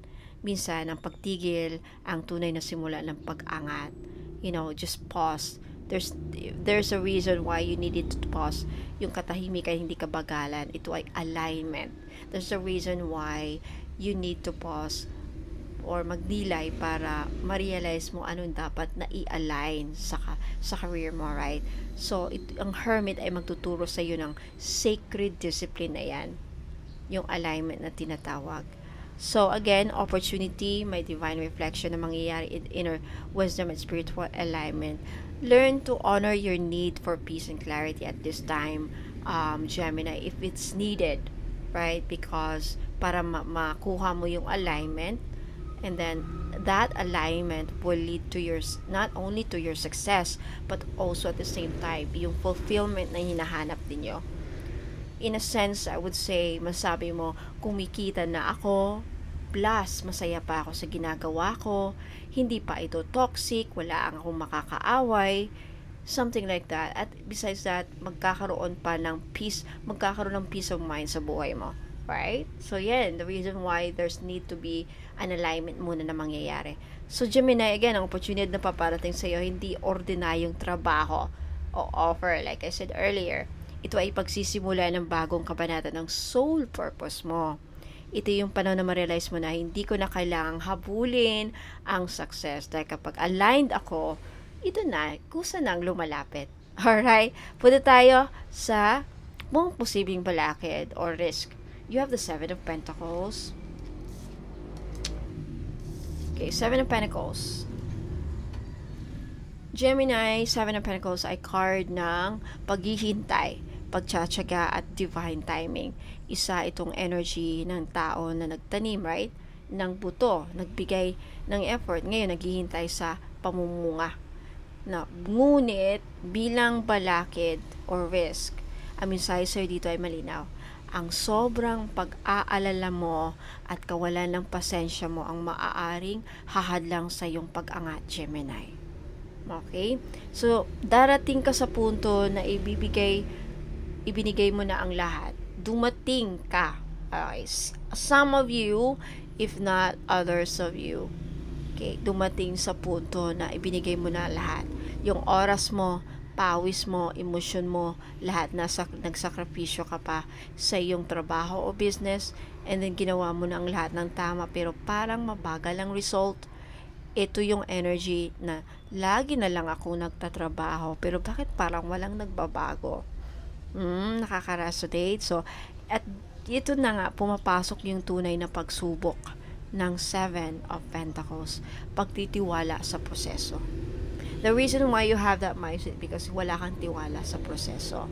Minsan, ang pagtigil, ang tunay na simula ng pag-angat. Just pause. There's a reason why you needed to pause. Yung katahimikan, hindi kabagalan. Ito ay alignment. There's a reason why you need to pause or magdilay para ma-realize mo anong dapat na i-align sa career mo, right? So, ang hermit ay magtuturo sa iyo ng sacred discipline na yan. Yung alignment na tinatawag. So, again, opportunity, may divine reflection na mangyayari in inner wisdom and spiritual alignment. Learn to honor your need for peace and clarity at this time, Gemini, if it's needed, right? Because para makuha mo yung alignment, and then that alignment will lead to not only to your success, but also at the same time, yung fulfillment na hinahanap ninyo. In a sense, I would say, masabi mo, kumikita na ako, plus masaya pa ako sa ginagawa ko, hindi pa ito toxic, wala akong makakaaway, something like that. At besides that, magkakaroon ng peace of mind sa buhay mo, right? So yan, the reason why there's need to be an alignment muna na mangyayari. So Gemini, again, ang opportunity na paparating sa iyo, hindi ordinaryong trabaho o offer, like I said earlier. Ito ay pagsisimula ng bagong kabanata ng soul purpose mo. Ito yung panahon na ma-realize mo na hindi ko na kailangang habulin ang success. Dahil kapag aligned ako, ito na, kusa nang lumalapit. Alright? Punta tayo sa mga posibleng balakid or risk. You have the 7 of Pentacles. Okay, 7 of Pentacles. Gemini, 7 of Pentacles ay card ng paghihintay, pagtsatsaga at divine timing. Isa itong energy ng tao na nagtanim, right? Ng buto, nagbigay ng effort. Ngayon, naghihintay sa pamumunga. Ngunit, bilang balakid or risk, ang mensahe sa'yo dito ay malinaw. Ang sobrang pag-aalala mo at kawalan ng pasensya mo ang maaaring hahadlang sa iyong pag-angat, Gemini. Okay? So, darating ka sa punto na ibinigay mo na ang lahat. Dumating ka. Some of you, if not others of you, okay, dumating sa punto na ibinigay mo na lahat. Yung oras mo, pawis mo, emosyon mo, lahat nagsakripisyo ka pa sa iyong trabaho o business, and then ginawa mo na ang lahat ng tama, pero parang mabagal ang result. Ito yung energy na lagi na lang ako nagtatrabaho, pero bakit parang walang nagbabago? Nakaka-resonate. So, at ito na nga, pumapasok yung tunay na pagsubok ng Seven of Pentacles. Pagtitiwala sa proseso. The reason why you have that mindset because wala kang tiwala sa proseso.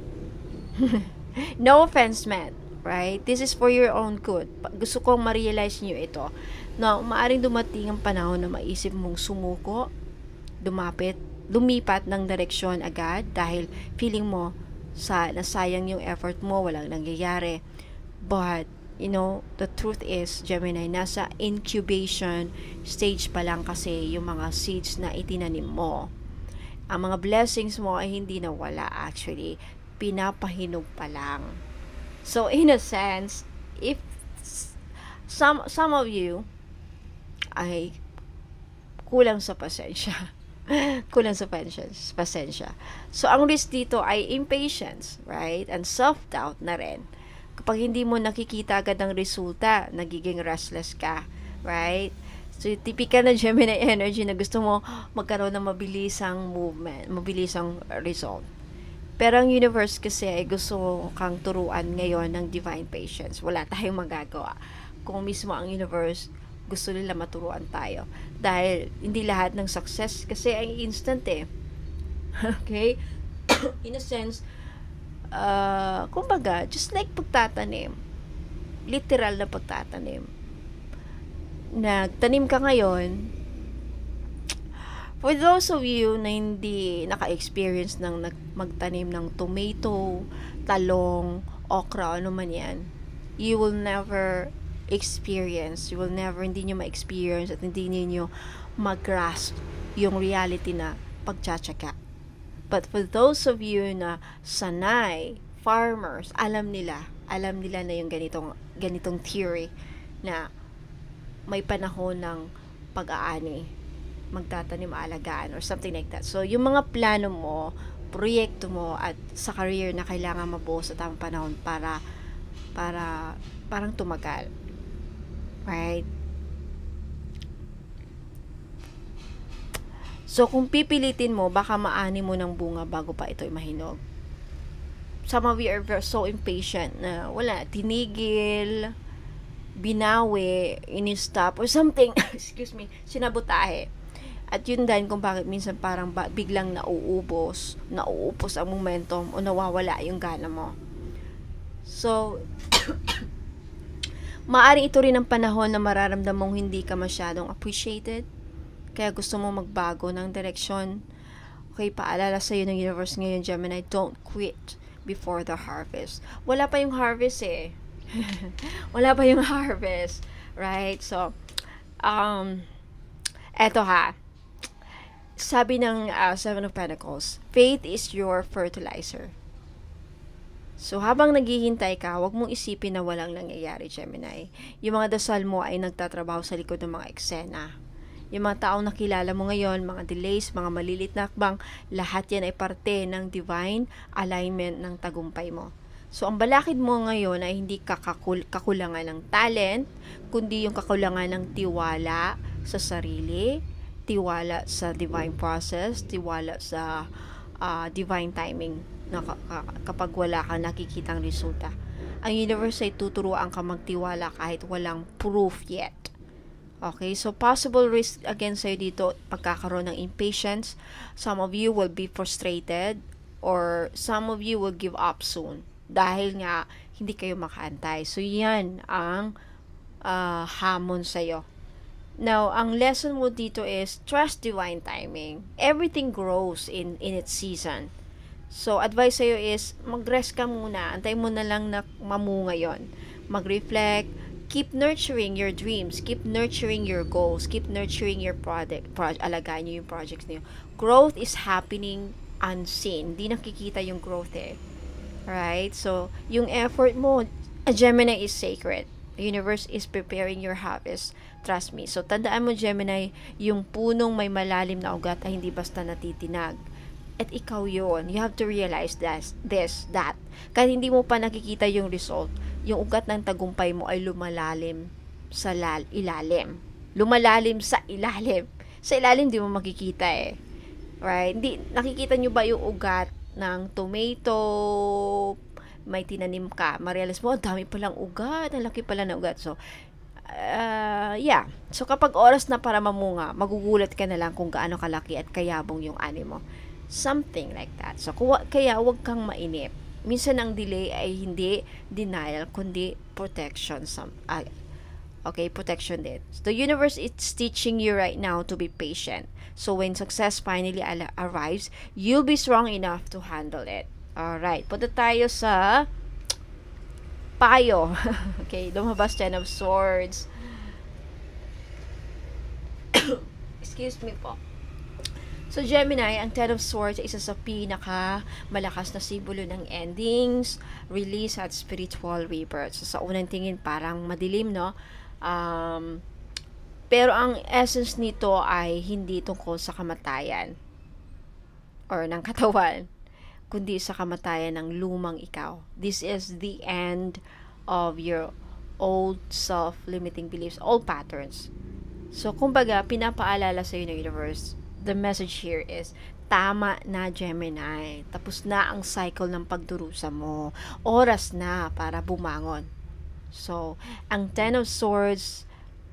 No offense meant, right? This is for your own good. Gusto kong ma-realize nyo ito. Na maaring dumating ang panahon na maisip mong sumuko, lumipat ng direksyon agad dahil feeling mo nasayang yung effort mo, walang nangyayari. But, the truth is, Gemini, nasa incubation stage pa lang kasi yung mga seeds na itinanim mo. Ang mga blessings mo ay hindi nawala actually. Pinapahinog pa lang. So, in a sense, if some of you ay kulang sa pasensya. Kulang sa pasensya. So, ang risk dito ay impatience, right? And self-doubt na rin. Kapag hindi mo nakikita agad ang resulta, nagiging restless ka, right? So, typical na Gemini energy na gusto mo magkaroon ng mabilisang movement, mabilisang result. Pero ang universe kasi ay gusto kang turuan ngayon ng divine patience. Wala tayong magagawa. Kung mismo ang universe gusto nila maturuan tayo. Dahil hindi lahat ng success kasi ay instant eh. Okay? In a sense, kumbaga, just like pagtatanim. Literal na pagtatanim. Nagtanim ka ngayon, for those of you na hindi naka-experience ng magtanim ng tomato, talong, okra, ano man yan, you will never hindi nyo ma-experience at hindi nyo mag-grasp yung reality na pagtsatsaga. But for those of you na sanay, farmers, alam nila na yung ganitong theory na may panahon ng pag-aani, magtatanim, alagaan, or something like that. So, yung mga plano mo, proyekto mo, at sa career na kailangan mabuo sa tamang panahon para parang tumagal. Right? So, kung pipilitin mo, baka maani mo ng bunga bago pa ito'y mahinog. Some of you are so impatient na wala, tinigil, binawi, in-stop, or something, excuse me, sinabotahe. At yun din kung bakit minsan parang biglang nauupos ang momentum o nawawala yung gana mo. So, maaring ito rin ang panahon na mararamdam mong hindi ka masyadong appreciated. Kaya gusto mo magbago ng direksyon. Okay, paalala sa'yo ng universe ngayon, Gemini, don't quit before the harvest. Wala pa yung harvest eh. Wala pa yung harvest. Right? So, eto ha. Sabi ng Seven of Pentacles, faith is your fertilizer. So, habang naghihintay ka, huwag mong isipin na walang nangyayari, Gemini. Yung mga dasal mo ay nagtatrabaho sa likod ng mga eksena. Yung mga taong nakilala mo ngayon, mga delays, mga malilit na akbang, lahat yan ay parte ng divine alignment ng tagumpay mo. So, ang balakid mo ngayon ay hindi kakulangan ng talent, kundi yung kakulangan ng tiwala sa sarili, tiwala sa divine process, tiwala sa divine timing na kapag wala kang nakikitang resulta. Ang universe ay tuturuan ka magtiwala kahit walang proof yet. Okay, so possible risk again sa'yo dito, pagkakaroon ng impatience. Some of you will be frustrated or some of you will give up soon dahil nga hindi kayo makaantay. So yan ang hamon sa'yo. Now, ang lesson mo dito is trust divine timing. Everything grows in its season. So, advice sa'yo is, mag-rest ka muna. Antay mo na lang na mamunga yon. Mag-reflect. Keep nurturing your dreams. Keep nurturing your goals. Keep nurturing your alagaan nyo yung projects niyo. Growth is happening unseen. Hindi nakikita yung growth eh. Right? So, yung effort mo, a Gemini is sacred. The universe is preparing your harvest. Trust me. So, tandaan mo, Gemini, yung punong may malalim na ugat ay hindi basta natitinag. At ikaw yon. You have to realize that. Kahit hindi mo pa nakikita yung result, yung ugat ng tagumpay mo ay lumalalim sa ilalim. Lumalalim sa ilalim. Sa ilalim, di mo makikita eh. Right? Hindi, nakikita nyo ba yung ugat ng tomato? May tinanim ka. Marealize mo, ang dami palang ugat. Ang laki pala na ugat. So, yeah. So, kapag oras na para mamunga, magugulat ka na lang kung gaano kalaki at kayabong yung ani mo. Something like that. So, kaya huwag kang mainip. Minsan ang delay ay hindi denial, kundi protection. Okay, protection din. The universe is teaching you right now to be patient. So, when success finally arrives, you'll be strong enough to handle it. Alright, punta tayo sa payo. Okay, lumabas Ten of Swords. Excuse me po. So, Gemini, ang Ten of Swords ay isa sa pinaka-malakas na simbolo ng endings, release, at spiritual rebirth. So, sa unang tingin, parang madilim, no? Pero ang essence nito ay hindi tungkol sa kamatayan or ng katawan, kundi sa kamatayan ng lumang ikaw. This is the end of your old self-limiting beliefs, old patterns. So, kumbaga, pinapaalala sa'yo ng universe, the message here is, tama na Gemini. Tapos na ang cycle ng pagdurusa mo. Oras na para bumangon. So, ang Ten of Swords,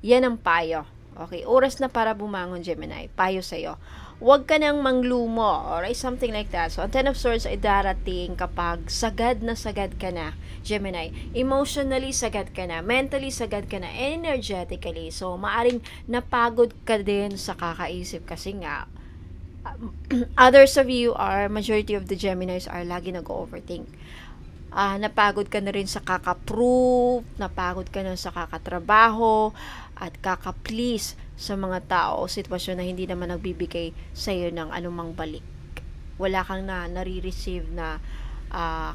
yan ang payo. Okay, oras na para bumangon Gemini. Payo sa'yo. Huwag ka nang manglumo. Alright, something like that. So, ang Ten of Swords ay darating kapag sagad ka na Gemini. Emotionally sagad ka na. Mentally sagad ka na. Energetically. So, maaring napagod ka din sa kakaisip kasi nga, others of you are, majority of the Geminis are lagi nag-overthink. Napagod ka na rin sa kaka-prove, napagod ka na sa kakatrabaho, at kaka-please sa mga tao o sitwasyon na hindi naman nagbibigay sa iyo ng anumang balik. Wala kang nare-receive na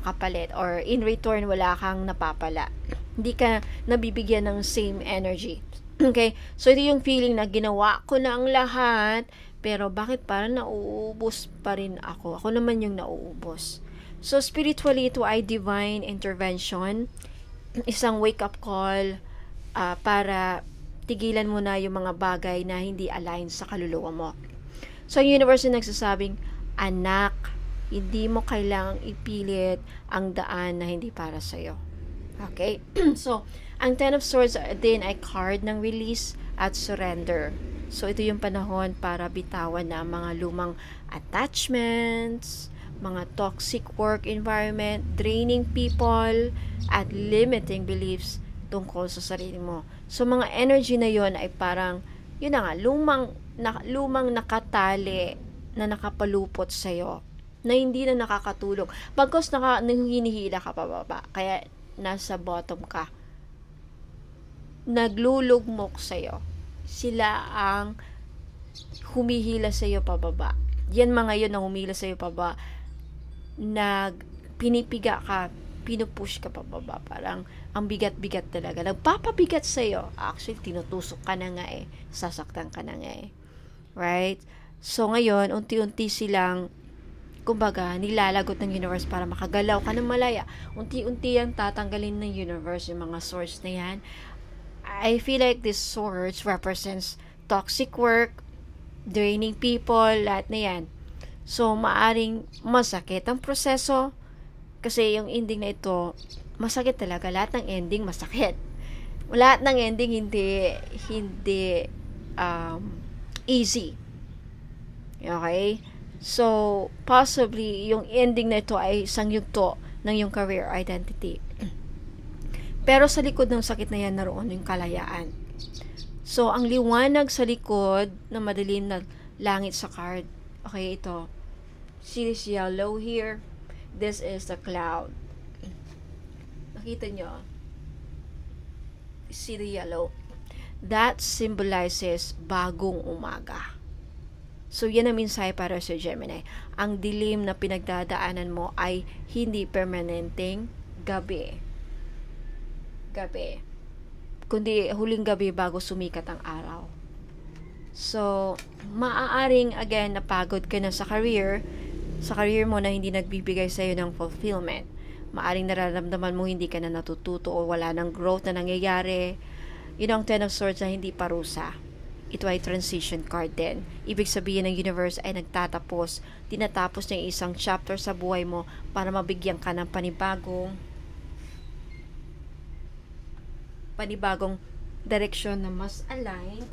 kapalit, or in return wala kang napapala. Hindi ka nabibigyan ng same energy. Okay? So, ito yung feeling na ginawa ko na ang lahat, pero bakit parang nauubos pa rin ako? Ako naman yung nauubos. So, spiritually, ito ay divine intervention. Isang wake-up call para tigilan mo na yung mga bagay na hindi align sa kaluluwa mo. So, ang universe yung nagsasabing, anak, hindi mo kailangang ipilit ang daan na hindi para sa'yo. Okay? So, ang Ten of Swords din ay card ng release at surrender. So, ito yung panahon para bitawan na mga lumang attachments, mga toxic work environment, draining people, at limiting beliefs tungkol sa sarili mo. So, mga energy na yon ay parang, yun na nga, lumang nakatali na nakapalupot sa'yo, na hindi na nakakatulong. Bagkos hinihila ka pababa, kaya nasa bottom ka. Naglulugmok sa'yo. Sila ang humihila sa'yo pababa. Yan mga yun ang humihila sa'yo pababa. Pinipiga ka, pinupush ka pababa. Parang ang bigat-bigat talaga. Nagpapabigat sa'yo. Actually, tinutusok ka na nga eh. Sasaktan ka na nga eh. Right? So, ngayon, unti-unti silang, kumbaga, nilalagot ng universe para makagalaw ka ng malaya. Unti-unti ang tatanggalin ng universe yung mga swords na yan. I feel like this swords represents toxic work, draining people, lahat na yan. So, maaring masakit ang proseso. Kasi yung ending na ito, masakit talaga. Lahat ng ending, masakit. Lahat ng ending, hindi easy. Okay? So, possibly, yung ending na ito ay isang yugto ng yung career identity. Pero sa likod ng sakit na yan, naroon yung kalayaan. So, ang liwanag sa likod na madilim na langit sa card. Okay, ito. See this yellow here? This is the cloud. Nakita nyo? See the yellow? That symbolizes bagong umaga. So, yan ang mensahe para sa Gemini. Ang dilim na pinagdadaanan mo ay hindi permanenteng gabi. Kundi huling gabi bago sumikat ang araw. So, maaaring again napagod ka na sa career mo na hindi nagbibigay sa'yo ng fulfillment. Maaaring nararamdaman mo hindi ka na natututo o wala ng growth na nangyayari. Yun ang Ten of Swords na hindi parusa. Ito ay transition card din. Ibig sabihin ng universe ay tinatapos niya isang chapter sa buhay mo para mabigyan ka ng panibagong direksyon na mas aligned.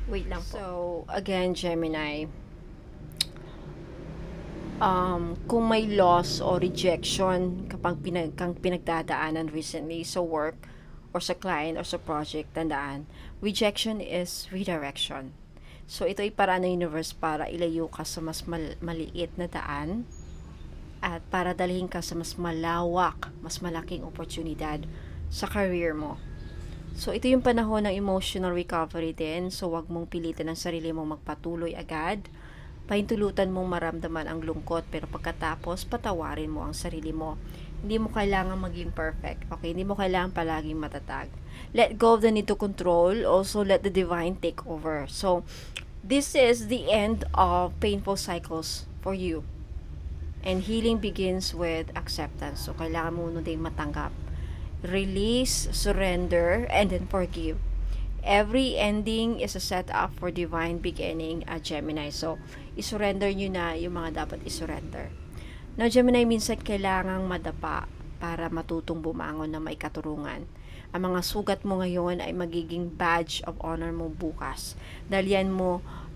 Wait lang po. So, again, Gemini, kung may loss o rejection kapag pinagdadaanan recently sa work or sa client or sa project, tandaan, rejection is redirection. So, ito ay paraan ng universe para ilayo ka sa mas maliit na daan at para dalhin ka sa mas malawak, mas malaking oportunidad sa career mo. So, ito yung panahon ng emotional recovery din. So, wag mong pilitin ang sarili mong magpatuloy agad. Pahintulutan mong maramdaman ang lungkot, pero pagkatapos, patawarin mo ang sarili mo. Hindi mo kailangan maging perfect. Okay? Hindi mo kailangan palaging matatag. Let go of the need to control. Also, let the divine take over. So, this is the end of painful cycles for you. And healing begins with acceptance. So, kailangan mo nun din matanggap. Release, surrender, and then forgive. Every ending is a setup for divine beginning at Gemini. So, isurrender nyo na yung mga dapat isurrender. Now, Gemini, minsan kailangang madapa para matutong bumangon na may katurungan. Ang mga sugat mo ngayon ay magiging badge of honor mo bukas. Dahil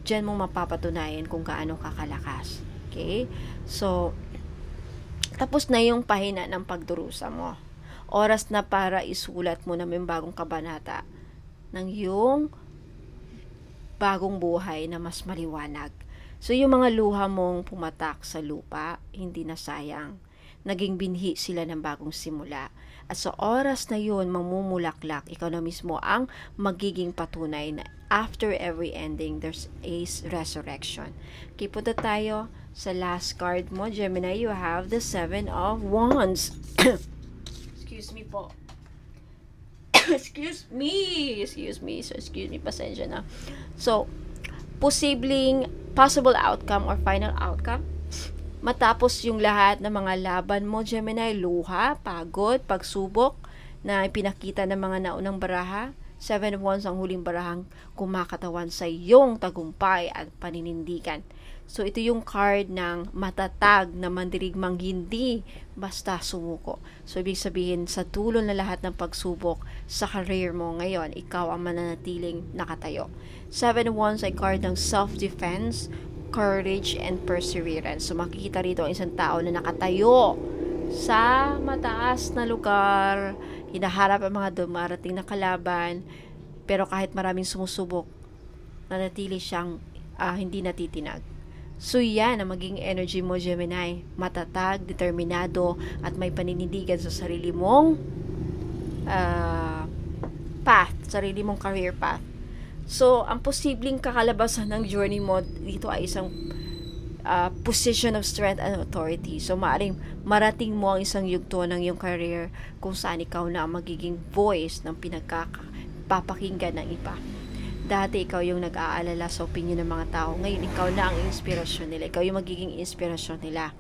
dyan mo mapapatunayan kung gaano kakalakas. Okay? So, tapos na yung pahina ng pagdurusa mo. Oras na para isulat mo na may bagong kabanata ng iyong bagong buhay na mas maliwanag. So, yung mga luha mong pumatak sa lupa, hindi na sayang. Naging binhi sila ng bagong simula. At sa oras na yun, mamumulaklak, ikaw na mismo ang magiging patunay na after every ending, there's a resurrection. Okay, punta tayo sa last card mo, Gemini. You have the Seven of Wands. Excuse me po. Excuse me, pasensya na. So, possible outcome or final outcome matapos yung lahat ng mga laban mo, Gemini, luha, pagod, pagsubok na ipinakita ng mga naunang baraha. Seven of Wands ang huling barahang kumakatawan sa iyong tagumpay at paninindigan. So, ito yung card ng matatag na mandirigmang hindi basta sumuko. So, ibig sabihin, sa dulo na lahat ng pagsubok sa career mo ngayon, ikaw ang mananatiling nakatayo. Seven of Wands ay card ng self-defense, courage, and perseverance. So, makikita rito ang isang tao na nakatayo sa mataas na lugar, hinaharap ang mga dumarating na kalaban, pero kahit maraming sumusubok, nanatili siyang hindi natitinag. So, yan ang maging energy mo, Gemini. Matatag, determinado, at may paninindigan sa sarili mong path, sarili mong career path. So, ang posibleng kakalabasan ng journey mo dito ay isang position of strength and authority. So, maaaring marating mo ang isang yugto ng iyong career kung saan ikaw na ang magiging voice ng pinagpapakinggan ng iba. Dati ikaw yung nag-aalala sa opinion ng mga tao. Ngayon, ikaw na ang inspirasyon nila. Ikaw yung magiging inspirasyon nila.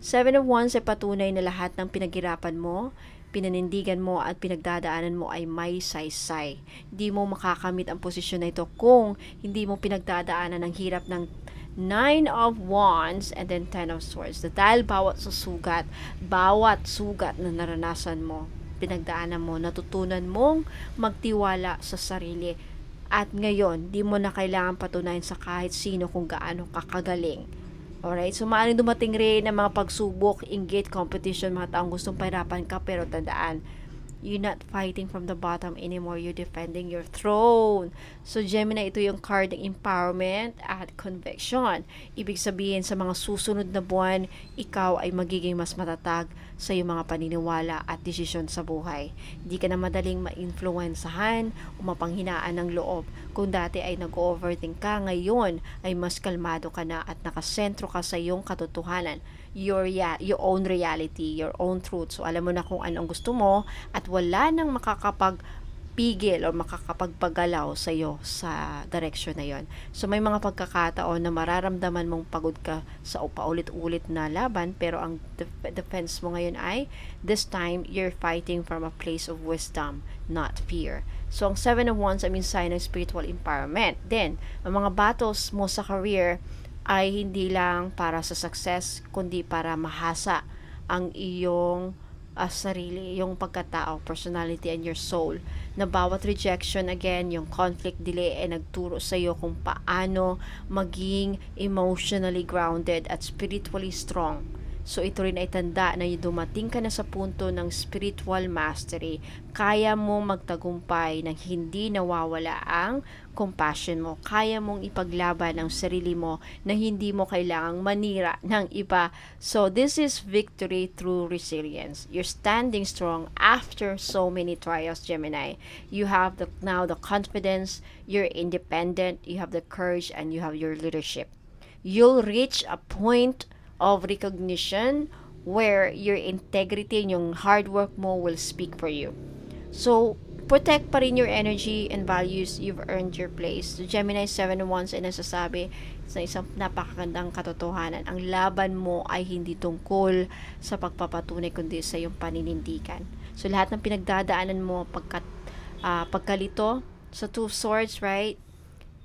Seven of Wands ay patunay na lahat ng pinaghirapan mo, pinanindigan mo at pinagdadaanan mo ay may saysay. Hindi mo makakamit ang posisyon na ito kung hindi mo pinagdadaanan ang hirap ng Nine of Wands and then Ten of Swords. Dahil bawat sugat na naranasan mo, pinagdaanan mo, natutunan mong magtiwala sa sarili. At ngayon, di mo na kailangan patunayan sa kahit sino kung gaano kakagaling. Alright? So, maaaring dumating rin ng mga pagsubok, inggit, competition, mga taong gustong pahirapan ka, pero tandaan, You're not fighting from the bottom anymore. You're defending your throne. So, Gemini, ito yung card ng empowerment at conviction. Ibig sabihin, sa mga susunod na buwan, ikaw ay magiging mas matatag sa iyong mga paniniwala at desisyon sa buhay. Hindi ka na madaling ma-influensahan o mapanghinaan ng loob. Kung dati ay nag-overthink ka, ngayon ay mas kalmado ka na at nakasentro ka sa iyong katotohanan. Your own reality, your own truth. So, alam mo na kung anong gusto mo at wala nang makakapagpigil o makakapagpagalaw sa iyo sa direction na yon. So, may mga pagkakataon na mararamdaman mong pagod ka sa paulit-ulit na laban, pero ang defense mo ngayon ay, this time, you're fighting from a place of wisdom, not fear. So, ang 7 of Wands, sign ng spiritual empowerment. Then, ang mga battles mo sa career ay hindi lang para sa success, kundi para mahasa ang iyong sarili, yung pagkatao, personality, and your soul. Na bawat rejection, again, yung conflict, delay, ay nagturo sa iyo kung paano maging emotionally grounded at spiritually strong. So, ito rin ay tanda na dumating ka na sa punto ng spiritual mastery. Kaya mo magtagumpay nang hindi nawawala ang compassion mo. Kaya mong ipaglaban ang sarili mo na hindi mo kailangang manira ng iba. So, this is victory through resilience. You're standing strong after so many trials, Gemini. You have now the confidence, you're independent, you have the courage, and you have your leadership. You'll reach a point of recognition where your integrity and yung hard work mo will speak for you. So, protect pa rin your energy and values. You've earned your place. So, Gemini 7 of Wands ay nasasabi sa isang napakagandang katotohanan. Ang laban mo ay hindi tungkol sa pagpapatunay kundi sa iyong paninindigan. So, lahat ng pinagdadaanan mo pagkalito sa Two of Swords, right?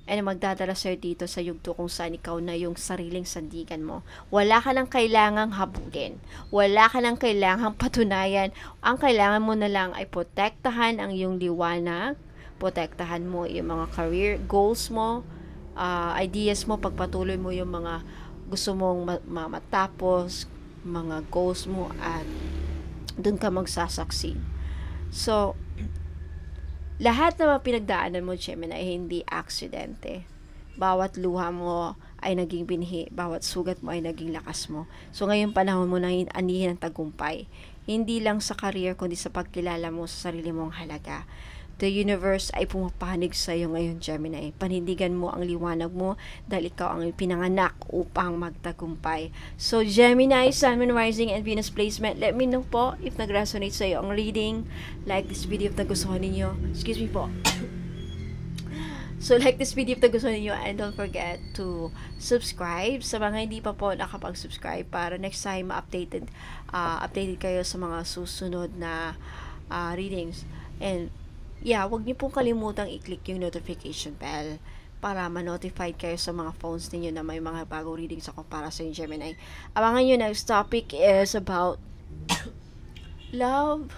And magdadala sa'yo dito sa yugto kung saan ikaw na yung sariling sandigan mo. Wala ka nang kailangang habulin. Wala ka nang kailangang patunayan. Ang kailangan mo na lang ay protektahan ang iyong liwanag. Protektahan mo yung mga career goals mo, ideas mo, pagpatuloy mo yung mga gusto mong matapos, mga goals mo, at dun ka magsasucceed. So, lahat na pinagdaanan mo, Gemini, ay hindi aksidente. Bawat luha mo ay naging binhi. Bawat sugat mo ay naging lakas mo. So, ngayon panahon mo na anihin ang tagumpay. Hindi lang sa career, kundi sa pagkilala mo sa sarili mong halaga. The universe ay pumapanig sa iyo ngayon, Gemini. Panindigan mo ang liwanag mo dahil ikaw ang pinanganak upang magtagumpay. So, Gemini, Sun, Moon, Rising, and Venus placement. Let me know po if nag-resonate sa iyo ang reading. Like this video if nagustuhan ninyo. Excuse me po. So, like this video if nagustuhan ninyo, and don't forget to subscribe sa mga hindi pa po nakapag-subscribe para next time updated kayo sa mga susunod na readings. And yeah, wag niyo pong kalimutang i-click yung notification bell para ma-notified kayo sa mga phones niyo na may mga bagong readings ako para sa Gemini. Abangan nyo, next topic is about love.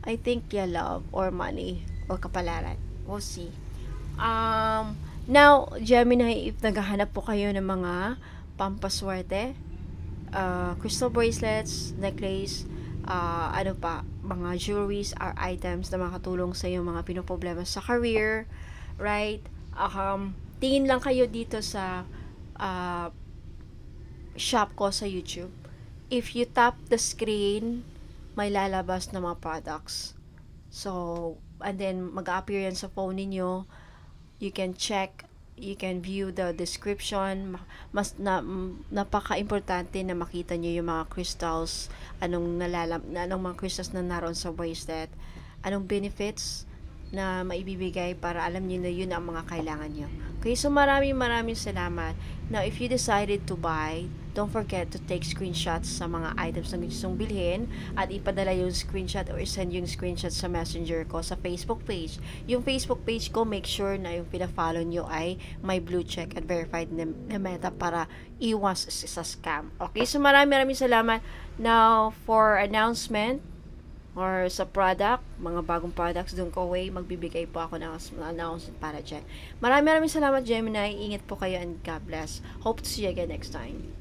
I think, yeah, love or money or kapalaran. We'll see. Now, Gemini, if naghahanap po kayo ng mga pampaswerte, crystal bracelets, necklace, mga jewelries or items na makatulong sa iyo mga pinoproblema sa career, right? Tingin lang kayo dito sa shop ko sa YouTube. If you tap the screen, may lalabas na mga products. So, and then mag-appear yan sa phone ninyo. You can check, you can view the description. Napaka-importante na makita nyo yung mga crystals, anong mga crystals na naroon sa bracelet, anong benefits na maibibigay para alam nyo na yun ang mga kailangan nyo. Okay, so maraming salamat. Now, if you decided to buy, don't forget to take screenshots sa mga items na gustong bilhin at ipadala yung screenshot or send yung screenshot sa messenger ko sa Facebook page. Yung Facebook page ko, make sure na yung pina-follow nyo ay may blue check at verified na Meta para iwas sa scam. Okay, so maraming salamat. Now, for announcement or sa product, mga bagong products, doon ko magbibigay po ako ng announcement para dyan. Maraming salamat, Gemini. Ingat po kayo and God bless. Hope to see you again next time.